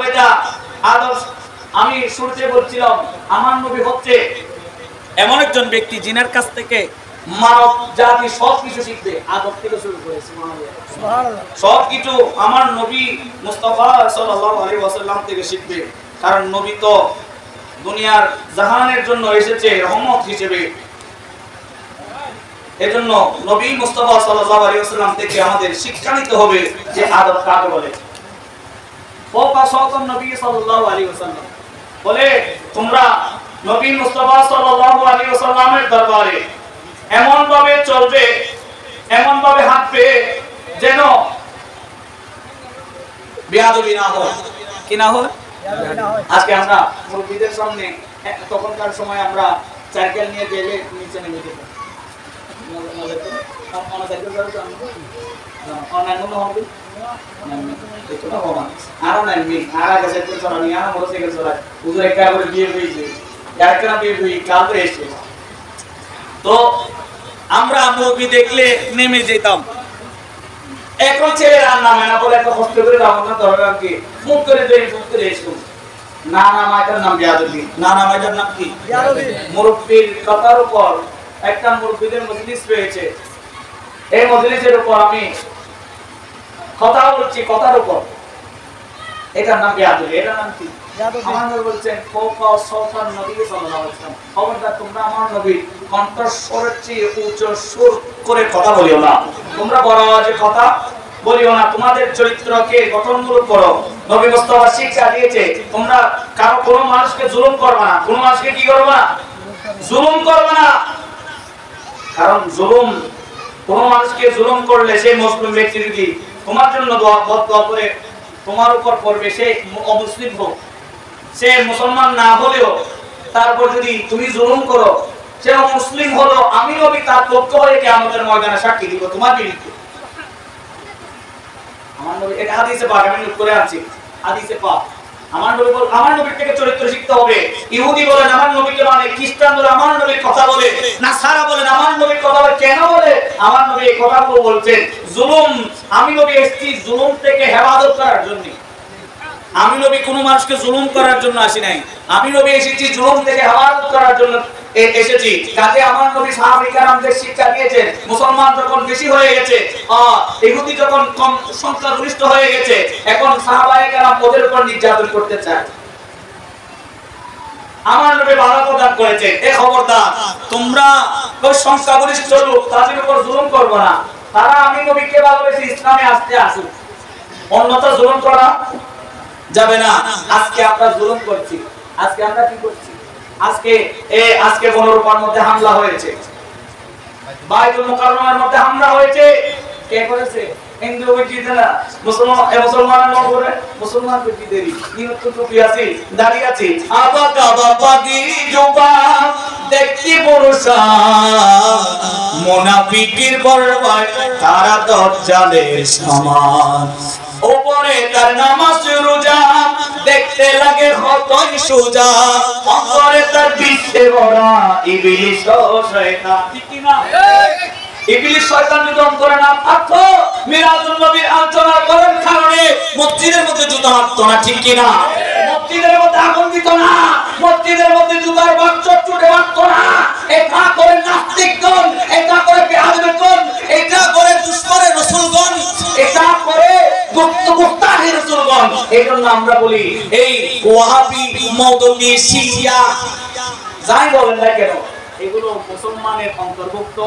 [SPEAKER 2] এটা আদব। আমি শুরুতে বলছিলাম, আমার নবী হচ্ছে এমন একজন ব্যক্তি যিনার কাছ থেকে মানব জাতি সবকিছু শিখবে, আদব থেকে শুরু করেছে। সবকিছু আমার নবী মুস্তাফা সাল্লাল্লাহু আলাইহি ওয়াসাল্লাম থেকে শিখবে। কারণ নবী তো দুনিয়ার জাহানের জন্য এসেছে রহমত হিসেবে। এজন্য নবী মুস্তাফা সাল্লাল্লাহু আলাইহি ওয়াসাল্লাম থেকে আমাদের শিক্ষা নিতে হবে যে আদব কাকে বলে। ফওকা সাওতান নবী সাল্লাল্লাহু আলাইহি ওয়াসাল্লাম বলে, তোমরা নবী মুস্তাফা সাল্লাল্লাহু আলাইহি ওয়াসাল্লামের দরবারে এমন ভাবে চলবে, এমন ভাবে হাঁটবে যেন বেয়াদবি না হয়। কি না হয়? আজকে আমরা মুরব্বিদের সামনে, তখনকার সময় আমরা সাইকেল নিয়ে গেলে নিচে নেমে যেতাম। তো আমরা মুরব্বি দেখলে নেমে যেতাম। এখন ছেলে রান্না মেনা বলে এত কষ্ট করে রান্না দরকার কি? মুখ করে দেই, মুখ করে এসো। নানা মায়ের নাম বেয়াদবি। নানা মায়ের নাম কি? মুরব্বির কথার উপর একটা মুরব্বিদের মজলিস পেয়েছে। এই মজলিসের উপর আমি কথা বলছি, কথার উপর। এটার নাম বেয়াদবি। এটার নাম কি? আমার নবী বলছেন, ফওকা সাওতান নবী সাল্লাল্লাহু আলাইহি ওয়াসাল্লাম, খবরদার তোমরা আমার নবীর কণ্ঠস্বরের চেয়ে উচ্চ সুর করে কথা বলিও না। তোমরা বড় আওয়াজে কথা বলিও না। তোমাদের চরিত্রকে গঠনমূলক করো। নবী মুস্তাফা শিক্ষা দিয়েছে, তোমরা কারো কোনো মানুষকে জুলুম করবে না। কোনো মানুষকে কি করবে না? জুলুম করবে না। কারণ কোনো মানুষকে জুলুম করলে সেই মুসলিম ব্যক্তি যদি তোমার জন্য দোয়া করে তোমার উপর পড়বে, সে অমুসলিম হোক, সে মুসলমান না হলেও, তারপর যদি তুমি জুলুম করো, সে মুসলিম হলো, আমি নবী তার পক্ষ হয়ে কিয়ামতের ময়দানে সাক্ষী দিব তোমার বিরুদ্ধে। আমার নবী, এটা হাদিসে পাক, আমি নোট করে আনছি, হাদিসে পাক। আমার নবী বল, আমার নবীর থেকে চরিত্র শিখতে হবে। ইহুদি বলেন আমার নবীকে মানে, খ্রিস্টান বলে আমার নবীর কথা বলে, নাসারা বলেন আমার নবীর কথা বলে। কেন বলে? আমার নবী এই কথাগুলো বলছেন, জুলুম, আমি নবী এসেছি জুলুম থেকে হেফাজত করার জন্য। আমি নবী কোনো মানুষকে জুলুম করার জন্য আসি নাই। আমি নবী এসেছি জুলুম থেকে হেফাজত করার জন্য এসেছি। কাজে আমার নবী সাহাবায়ে কেরামদের শিক্ষা দিয়েছেন, মুসলমান যখন বেশি হয়ে গেছে, ইহুদি যখন কম সংখ্যাগরিষ্ঠ হয়ে গেছে, এখন সাহাবায়ে কেরাম ওদের উপর নির্যাতন করতে চায়। আমার নবী বাধা প্রদান করেছেন, এ খবরদার তোমরা ওই সংখ্যাগরিষ্ঠ লোক তাদের উপর জুলুম করবে না। তারা আমি নবীকে ভালোবেসে ইসলামে আসতে আসুক, অন্যথা জুলুম করা যাবে না। আজকে আমরা জুলুম করছি। আজকে আমরা কি করছি? আজকে বনরূপার মধ্যে হামলা হয়েছে।
[SPEAKER 1] বাইতুল মুকাররমের মধ্যে হামলা হয়েছে, কে করেছে? হিন্দু বেটিতে না, মুসলমানের নগরে মুসলমান বেটিদেরই নিয়ত টুপি আছে, দাড়ি আছে,
[SPEAKER 2] আবা কাবা পাগি জুবা দেখি পুরুষা মুনাফিকের বরবাই তারা দজ্জালের সমান উপরে তার নামাজ রোজা দেখতে লাগে কতই সোজা অন্তরে তার বিশ্বে ভরা ইবলিস ও শয়তান। ঠিক কি না?
[SPEAKER 1] ইবলিস শয়তান যদি অন্তরে না থাকতো মিলাদুন নবীর আলোচনা করার কারণে
[SPEAKER 2] মসজিদের মধ্যে জুতা মারতো না। ঠিক কি না?
[SPEAKER 1] মসজিদের মধ্যে আগুন দিত না, মসজিদের মধ্যে জুতার বাক্স ছুটে মারতো না। এটা করে নাস্তিকগণ, এটা করে বেয়াদবগণ,
[SPEAKER 2] এটা করে দুশমনের রাসূলগণ,
[SPEAKER 1] এটা করে গুস্তাখি রাসূলগণ। এইজন্য আমরা বলি
[SPEAKER 2] এই ওয়াহাবি মওদুদি শিয়া
[SPEAKER 1] যাই বলেন না কেন এগুলো মুসলমানের অন্তর্ভুক্ত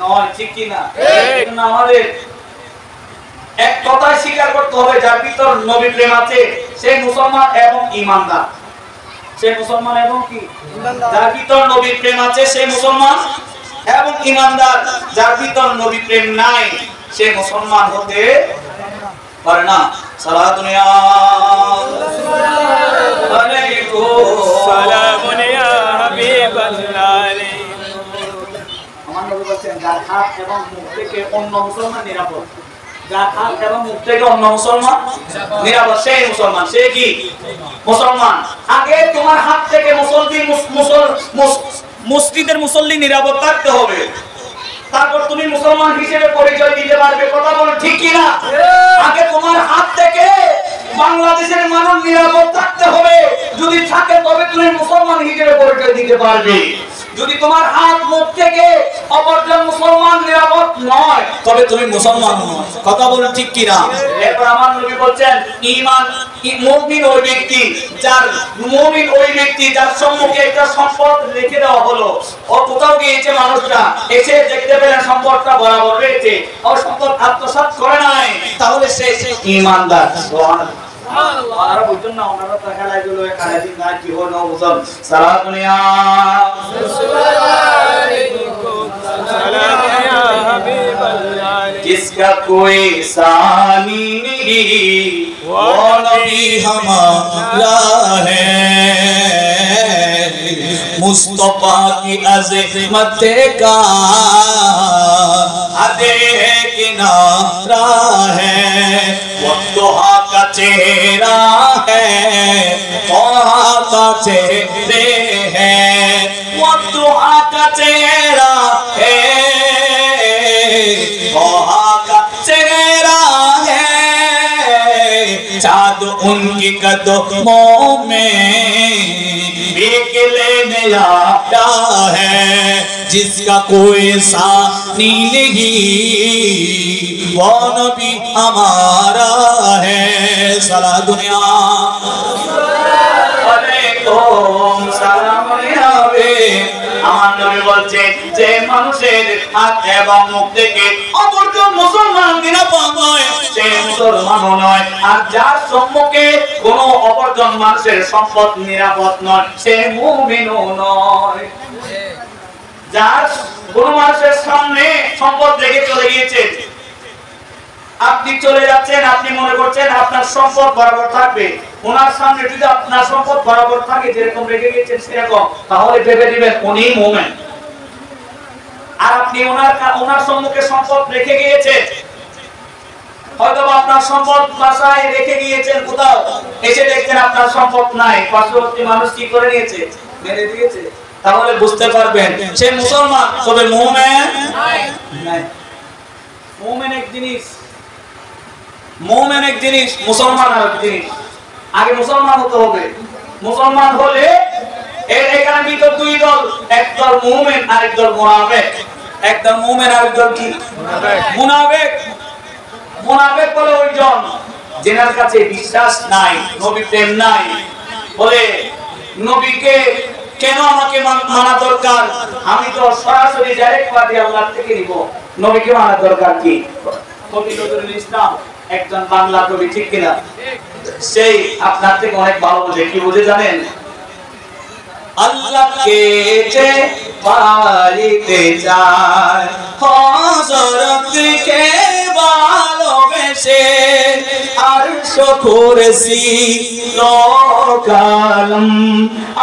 [SPEAKER 1] নয়। ঠিক কি না? এইজন্য আমাদের এক কথায় স্বীকার করতে হবে, যার ভিতর নবী প্রেম আছে সে মুসলমান এবং ঈমানদার। সে মুসলমান এবং কি যার ভিতর নবী প্রেম আছে সে মুসলমান এবং ঈমানদার। যার ভিতর নবী প্রেম নাই সে মুসলমান হতে পারে না। সালাতুন ইয়া আলাইকুম
[SPEAKER 3] সালামুন ইয়া হাবিবাল্লাহ।
[SPEAKER 1] আমার নবী বলেন যার হাত এবং মুখ থেকে অন্য মুসলমান নিরাপদ, যার হাত এবং মুখ থেকে অন্য মুসলমান নিরাপদ সেই মুসলমান। সে কি মুসলমান? আগে তোমার হাত থেকে মসজিদের মুসল্লি নিরাপদ থাকতে হবে, তারপর তুমি মুসলমান হিসেবে পরিচয় দিতে পারবে। কথা বলো ঠিক কি না? আগে তোমার হাত থেকে বাংলাদেশের মানুষ নিরাপদ থাকতে হবে, যদি থাকে তবে তুমি মুসলমান হিসেবে পরিচয় দিতে পারবে। যদি তোমার হাত মুখ থেকে অপরজন মুসলমান নিরাপদ নয়
[SPEAKER 2] তবে তুমি মুসলমান নও। কথা বলো ঠিক কি না?
[SPEAKER 1] এরপর আমার নবী বলছেন ঈমান মুমিন ওই ব্যক্তি যার সম্মুখে একটা সম্পদ রেখে দেওয়া হলো, ও কোথাও গিয়েছে, মানুষটা এসে দেখতে পেলেন সম্পদটা বরাবর রয়েছে, ও সম্পদ আত্মসাৎ করে নাই, তাহলে সে ঈমানদার। সুবহানাল্লাহ। ওনারা বুঝছেন না, ওনারা তো খেলায় গুলো খেলা দিন না কি হলো বুঝুন। সালাতুন ইয়া
[SPEAKER 3] সালামুন ইয়া হাবিবাল্লাহ।
[SPEAKER 2] जिसका कोई सानी नहीं वो नबी हमारा है मुस्तफा की अज़मत का अदे किनारा है वो दुहा का चेहरा है दुहा का चेहरे है वो दुहा का चेहरा है का चेहरा है चाँद उनकी कदमों में भीख लेने आता है जिसका कोई सानी नहीं वो नबी हमारा है। सारा दुनिया
[SPEAKER 1] আলাইকুম সালাম আলাইহি। আমার নবী বলছেন যে মানুষের হাত এবং মুখ থেকে অপরজন মুসলমান নিরাপদ নয় সে মুসলমান নয়, আর যার সম্মুখে কোনো অপরজন মানুষের সম্পদ নিরাপদ নয় সে মুমিনও নয়। যার কোনো মানুষের সামনে সম্পদ রেখে চলে গিয়েছে, আপনি চলে যাচ্ছেন, আপনি মনে করছেন আপনার সম্পদ বরাবর থাকবে, ওনার সামনে যদি আপনার সম্পদ বরাবর থাকে যেরকম রেখে গিয়েছেন সেরকম, তাহলে ভেবে দিবেন উনি মুমিন। আর আপনি ওনার সম্মুখে সম্পদ রেখে গিয়েছেন, হয়তো আপনার সম্পদ বাসায় রেখে গিয়েছেন কোথাও, এসে দেখছেন আপনার সম্পদ নাই, পার্শ্ববর্তী মানুষ কি করে নিয়েছে, মেরে দিয়েছে, তাহলে বুঝতে পারবেন সে মুসলমান তবে মুমিন নাই। মুমিন এক জিনিস, মুমিন এক জিনিস, মুসলমান আরেক জিনিস। আগে মুসলমান হতে হবে, মুসলমান হলে এখানে ভিতর দুই দল, এক দল মুমিন আরেক দল মুনাফিক। একদল মুমিন আরেক দল কি মুনাফিক। মুনাফিক বলে ওইজন যেনার কাছে বিশ্বাস নাই, নবী প্রেম নাই, বলে নবীকে কেন আমাকে মানা দরকার, আমি তো সরাসরি ডাইরেক্ট পার্টি আল্লাহ থেকে নিব, নবীকে মানা দরকার কি? কবি নজরুল ইসলাম একজন বাংলা কবি, ঠিক কিনা? সেই আপনার থেকে অনেক ভালো বোঝে, কি বোঝে জানেন?
[SPEAKER 2] अल्लाह के जे পাইতে চায় হযরতকে ভালোবেসে আরশ কুরসি লোকালম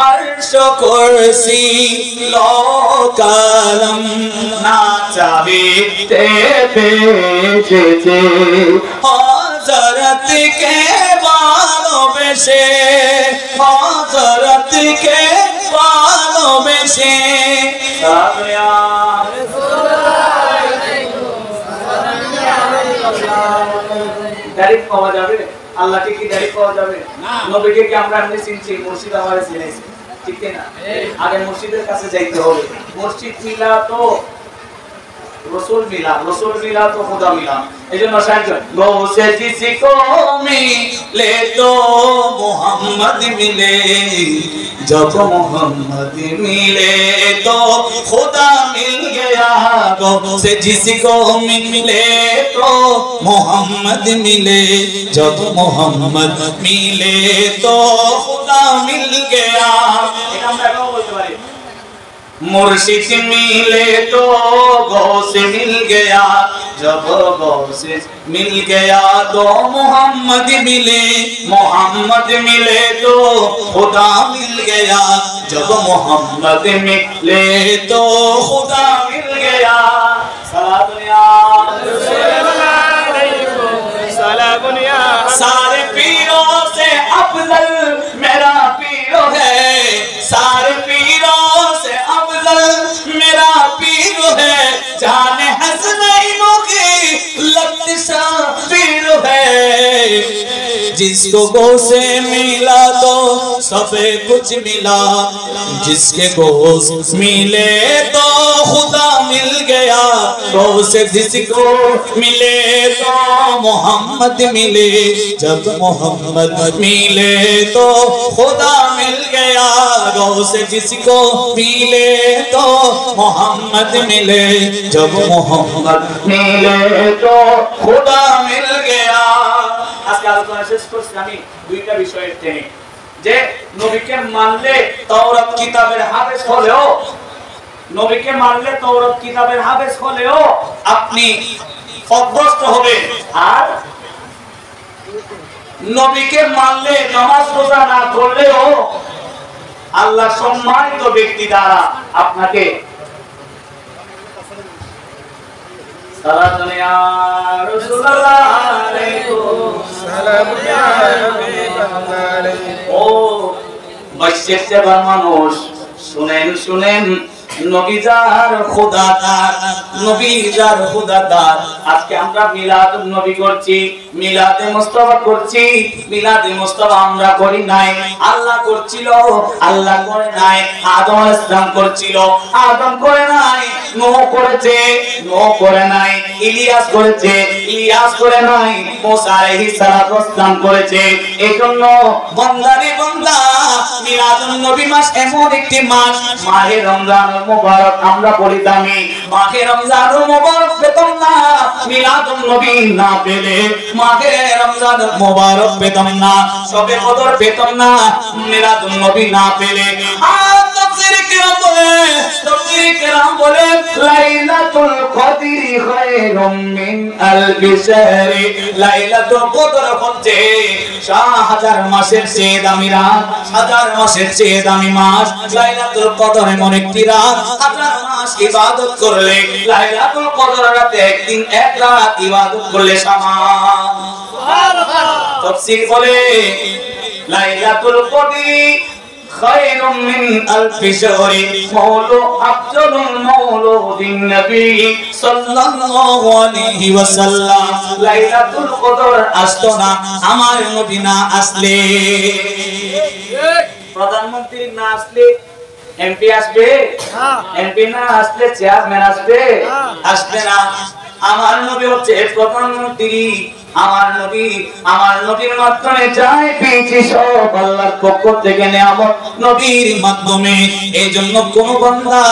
[SPEAKER 2] আরশ কুরসি লোকালম না চাইতে পেয়েছে হযরতকে ভালোবেসে হযরতকে ভালোবেসে
[SPEAKER 1] ডাইরেক্ট পাওয়া যাবে আল্লাহকে কি ডাইরেক্ট পাওয়া যাবে না নবীকে কি আমরা এমনি চিনছি মুর্শিদ আমারে চিনেছে ঠিক না আগে মুর্শিদের কাছে যাইতে হবে মুর্শিদ মিলা তো रसूल मिला तो खुदा मिला
[SPEAKER 2] गौसे जिसको मिले तो मोहम्मद मिले जब मोहम्मद मिले तो खुदा मिल गया गौसे जिसको मिले तो मोहम्मद मिले जब मोहम्मद मिले तो खुदा मिल गया मुर्शिद मिले तो गौस मिल गया जब गौस मिल गया तो मोहम्मद मिले तो खुदा मिल गया जब मोहम्मद मिले तो खुदा मिल गया सारे पीरों से अफजल मेरा पीरो है सारे पीरों से अफजल मेरा पीर है जाने हसनैनों की लफ्ज़ पीर है जिसको गौ से मिला तो सब कुछ मिला जिसके गौ मिले तो खुदा मिल गया गौ से जिसको मिले तो मोहम्मद मिले जब मोहम्मद मिले तो खुदा मिल गया गौ से जिसको मिले तो मोहम्मद मिले जब मोहम्मद मिले तो खुदा मिल गया
[SPEAKER 1] আজকে আলোচনা শেষ করছি আমি দুইটা বিষয়ের টেনে যে নবীকে মানলে তাওরাত কিতাবের হাফেজ হলেও নবীকে মানলে তাওরাত কিতাবের হাফেজ হলেও
[SPEAKER 2] আপনি অভ্যস্ত হবেন আর
[SPEAKER 1] নবীকে মানলে নামাজ রোজা না করলেও আল্লাহ সম্মানিত ব্যক্তি দ্বারা আপনাকে সালাতুন ইয়া রাসূলুল্লাহ আলাইকুম সালাম ইয়া হাবিবাল্লাহ ও মসজিদে মানুষ শুনেন নবীজার খোদাদার নবীজার খোদাদার আজকে আমরা মিলাদুন নবী করছি মিলাদে মুস্তাফা করছি মিলাদে মুস্তাফা আমরা করি নাই আল্লাহ করছিল আল্লাহ করে নাই আদম আলাইহিস সালাম করছিল আদম করে নাই নূহ করেছে নূহ করে নাই ইলিয়াস করেছে ইলিয়াস করে নাই মুসা আলাইহিস সালাম করেছে এইজন্য বান্দারে বান্দা মিলাদুন নবী মাস এমন একটি মাস মাহে রমজান মুবারক আমরা পড়ি দামি মাহে রমজান মুবারক পেতাম না মিলাদুন নবী না পেলে মাহে রমজান মুবারক পেতাম না সবে কদর পেতাম না মিলাদুন নবী না পেলে তাফসীর কিরাম বলে লাইলাতুল কদর খায়রুম মিন আলফি শাহর লাইলাতুল কদর হচ্ছে হাজার মাসের চেয়ে দামি রাত হাজার মাসের চেয়ে দামি মাস লাইলাতুল কদর এমন একটি রাত হাজার মাস ইবাদত করলে লাইলাতুল কদর রাতে একদিন এক রাত ইবাদত করলে সমান সুবহানাল্লাহ তাফসীর বলে লাইলাতুল কদর খায়রুম মিন আলফি শাহর মাওলু আফজালুল মাওলুদিন নবী সাল্লাল্লাহু আলাইহি ওয়াসাল্লাম লাইলাতুল কদর আসতো না আমার নবী না আসলে প্রধানমন্ত্রী না আসলে এমপি আসবে এমপি না আসলে চেয়ারম্যান আসবে আসবে না আমার নবী হচ্ছে প্রধানমন্ত্রী
[SPEAKER 2] আমার নবীর মাধ্যমে যাই পেয়েছি সব আল্লাহর পক্ষ থেকে নেয়ামত নবীর মাধ্যমে। এই জন্য কোন বান্দা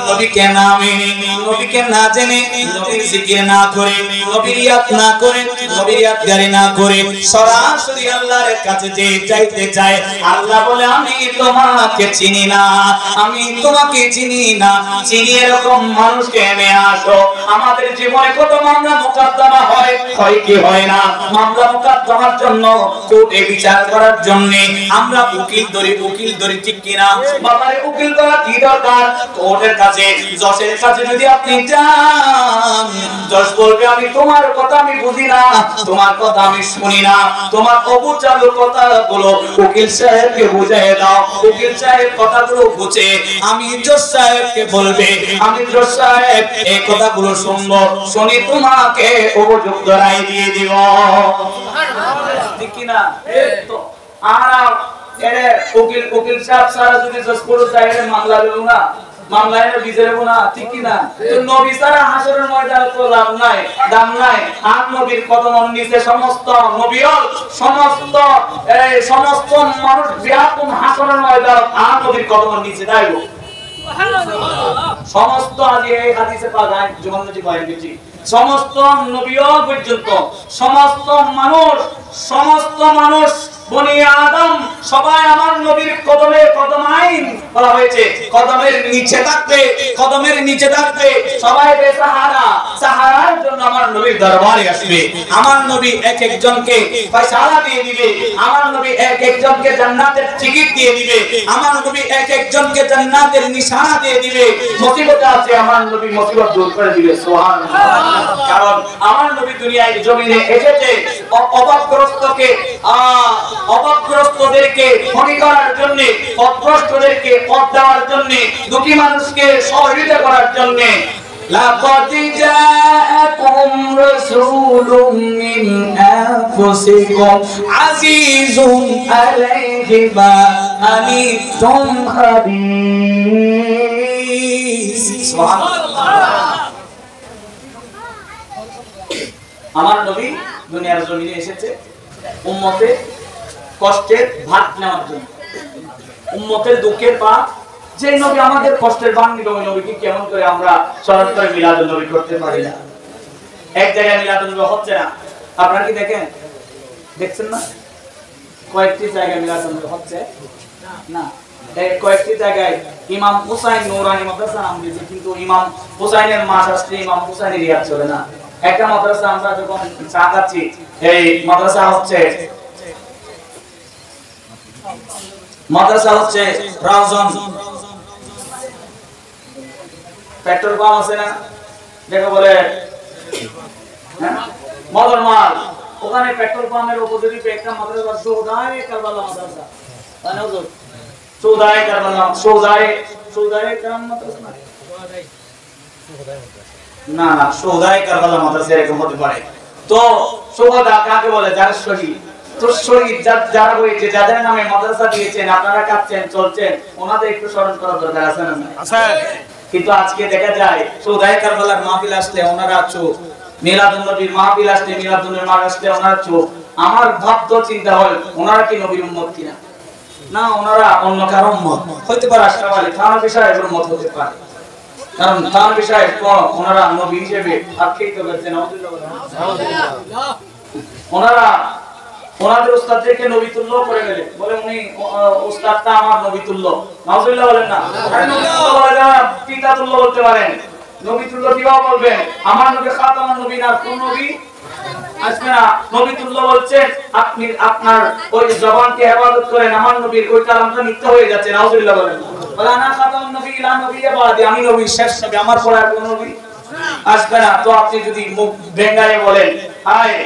[SPEAKER 2] নবীকে না মেনে, নবীকে না জেনে, নবীর জিকির না করে, নবীর ইয়াদ না করে, নবীর ইয়াদগারি না করে সরাসরি আল্লাহর কাছে যে চাইতে চায়, আল্লাহ বলে আমি তোমাকে চিনি না, আমি তোমাকে চিনি না। চিনি এরকম মানুষকে এনে আসো। আমাদের জীবনে কত মামলা মোকদ্দমা হয় কি হয় না? মামলা মোকদ্দমার জন্য কোর্টে বিচার করার জন্য আমরা উকিল ধরি ঠিক কিনা? বাবারে উকিল করা কি দরকার? কোর্টের কাছে, জজের কাছে যদি আপনি যান, জজ বলবে আমি তোমার কথা আমি বুঝি না, তোমার কথা আমি শুনি না, তোমার অবুচালু কথাগুলো উকিল সাহেবকে বুঝিয়ে দাও। উকিল সাহেব কথাগুলো বুঝে আমি জজ সাহেবকে বলবে, আমি জজ সাহেব এই কথাগুলো শুনবো, শুনি তোমাকে উপযুক্ত রায় দিয়ে দিব। ঠিক কি না? তো আর এরে উকিল সাহেব সারা যদি জজ করে যায় মামলা দেব না, মামলায় বিচারব না, ঠিক কি না? তো নবী সারা হাসরের ময়দানে তো লাভ নাই, দাম নাই। আর নবীর কদমের নিচে সমস্ত নবীর সমস্ত মানুষ ব্যাপক হাসরের ময়দানে আর নবীর কদমের নিচে দাঁড়াবো। সমস্ত আজ এই হাদিসে পাওয়া যায়, জুমানজি ভাই বেশি সমস্ত নবীও পর্যন্ত সমস্ত মানুষ বনি আদম সবাই আমার নবীর কদমাইন বলা হয়েছে। কদমের নিচে থাকবে সবাই সাহারার জন্য আমার নবীর দরবারে আসবে। আমার নবী এক একজনকে ফয়সালা দিয়ে দিবে, আমার নবী এক একজনকে জান্নাতের টিকিট দিয়ে দিবে, আমার নবী এক একজনকে জান্নাতের নিশানা দিয়ে দিবে। মুসিবত আছে আমার নবী মুসিবত দূর করে দিবে। সুবহানাল্লাহ। কারণ আমার নবী দুনিয়ায় জমিনে এসেছে অভাবগ্রস্তদেরকে ধনী করার জন্য, পথভ্রষ্টদেরকে পথ দেওয়ার জন্য, দুঃখী মানুষকে সহযোগিতা করার জন্য। লাকাদ জাআকুম রাসূলুম মিন আনফুসিকুম আজিজুন আলাইহি মা আনিতুম হারিস। সুবহানাল্লাহ। আমার নবী দুনিয়ার জমিনে এসেছে উম্মতের কষ্টের ভাগ নেওয়ার জন্য, উম্মতের দুঃখের ভাগ। যে নবী আমাদের কষ্টের ভাগ নিবে, ওই নবীকে কেমন করে আমরা স্মরণ করে মিলাদুন নবী করতে পারি না? এক জায়গায় মিলাদুন নবী হচ্ছে না, আপনারা কি দেখছেন না? কয়েকটি জায়গায় মিলাদুন নবী হচ্ছে না। কয়েকটি জায়গায় ইমাম হুসাইন নূরানী মাদ্রাসা নাম দিয়েছে, কিন্তু ইমাম হুসাইনের মাস আসলে ইমাম হুসাইনের ইয়াদ চলে না। একটা মাদ্রাসা আমরা যখন চা খাচ্ছি, এই মাদ্রাসা হচ্ছে রাউজান পেট্রোল পাম্প আছে না, দেখো বলে মদর মাল, ওখানে পেট্রোল পাম্পের অপোজিটে একটা মাদ্রাসা, সৌদায়ে কারবালা মাদ্রাসা, তাই না? সৌদায়ে কারবালা, সৌদায়ে কারবালা মাদ্রাসা না, সৌদায়ে কারবালা মাদ্রাসা এরকম হতে পারে। তো সোহাদা কাকে বলে? যারা শহীদ। তো শহীদ যারা হয়েছে, যাদের নামে মাদ্রাসা দিয়েছেন, আপনারা কাঁদছেন চলছেন, ওনাদের একটু স্মরণ করার দরকার আছে না? কিন্তু আজকে দেখা যায় সৌদায়ে কারবালার মাহফিল আসলে ওনারা চুপ, মিলাদুন নবীর মাহফিল আসলে, মিলাদুন নবীর মাহফিল আসলে ওনারা চুপ। আমার ভাবত চিন্তা হয় ওনারা কি নবীর উম্মত কিনা? না, ওনারা অন্য কারো উম্মত হইতে পারে। আশরাফ আলী থানভী সাহেবের উম্মত হতে পারে, কারণ থানভী সাহেব ওনারা নবী হিসেবে আখ্যায়িত করেছেন। ওনাদের উস্তাদদেরকে নবী তুল্য করে গেলে বলে উনি উস্তাদটা আমার নবী তুল্য। নাউজুবিল্লাহ বলেন না? পিতা তুল্য বলতে পারেন, নবী তুল্য কিভাবে বলবেন? আমার নবী খাতামুন নবী না, কোন নবী আসবে না। নবী তুল্য বলছেন, আপনি আপনার ওই জবানকে হেফাজত করেন, আমার নবীর ওই কালামটা মিথ্যা হয়ে যাচ্ছে। নাউজুবিল্লাহ বলেন। বলা না খাতামুন নবী লা নবিয়্যা বাদি, আমি নবী শেষ নবী, আমার পরে আর কোন নবী আসবে না। তো আপনি যদি মুখ ভেঙে বলেন হায়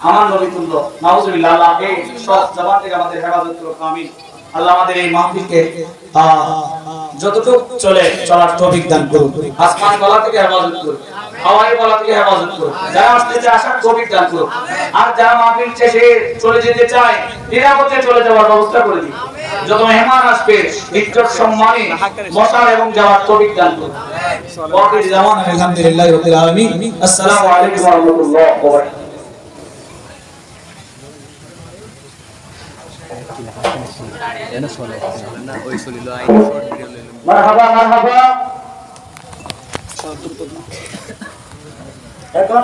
[SPEAKER 2] আমার নবী তুল্য, নাউজুবিল্লাহ, আল্লাহ এই সব জবান থেকে আমাদের হেফাজত করুন। আমিন। আল্লাহ আমাদের এই মাহফিলকে যতটুকু চলার তৌফিক দান করুন। আসমান গলা থেকে হেফাজত করুন, হাওয়াই গলা থেকে হেফাজত করুন। যারা আসতে চায় আসার তৌফিক দান করুন, আর যারা মাহফিল শেষে চলে যেতে চায় নিরাপদে চলে যাওয়ার ব্যবস্থা করে দিন।
[SPEAKER 1] যত মেহমান আসবে ইজ্জত সম্মানে বসার এবং যাওয়ার তৌফিক দান করুন। ওয়াকিল জামান
[SPEAKER 2] আলহামদুলিল্লাহি রাব্বিল আলামিন।
[SPEAKER 1] আসসালামু আলাইকুম ওয়া রাহমাতুল্লাহি ওয়া বারাকাতুহু। মারহাবা মারহাবা। এখন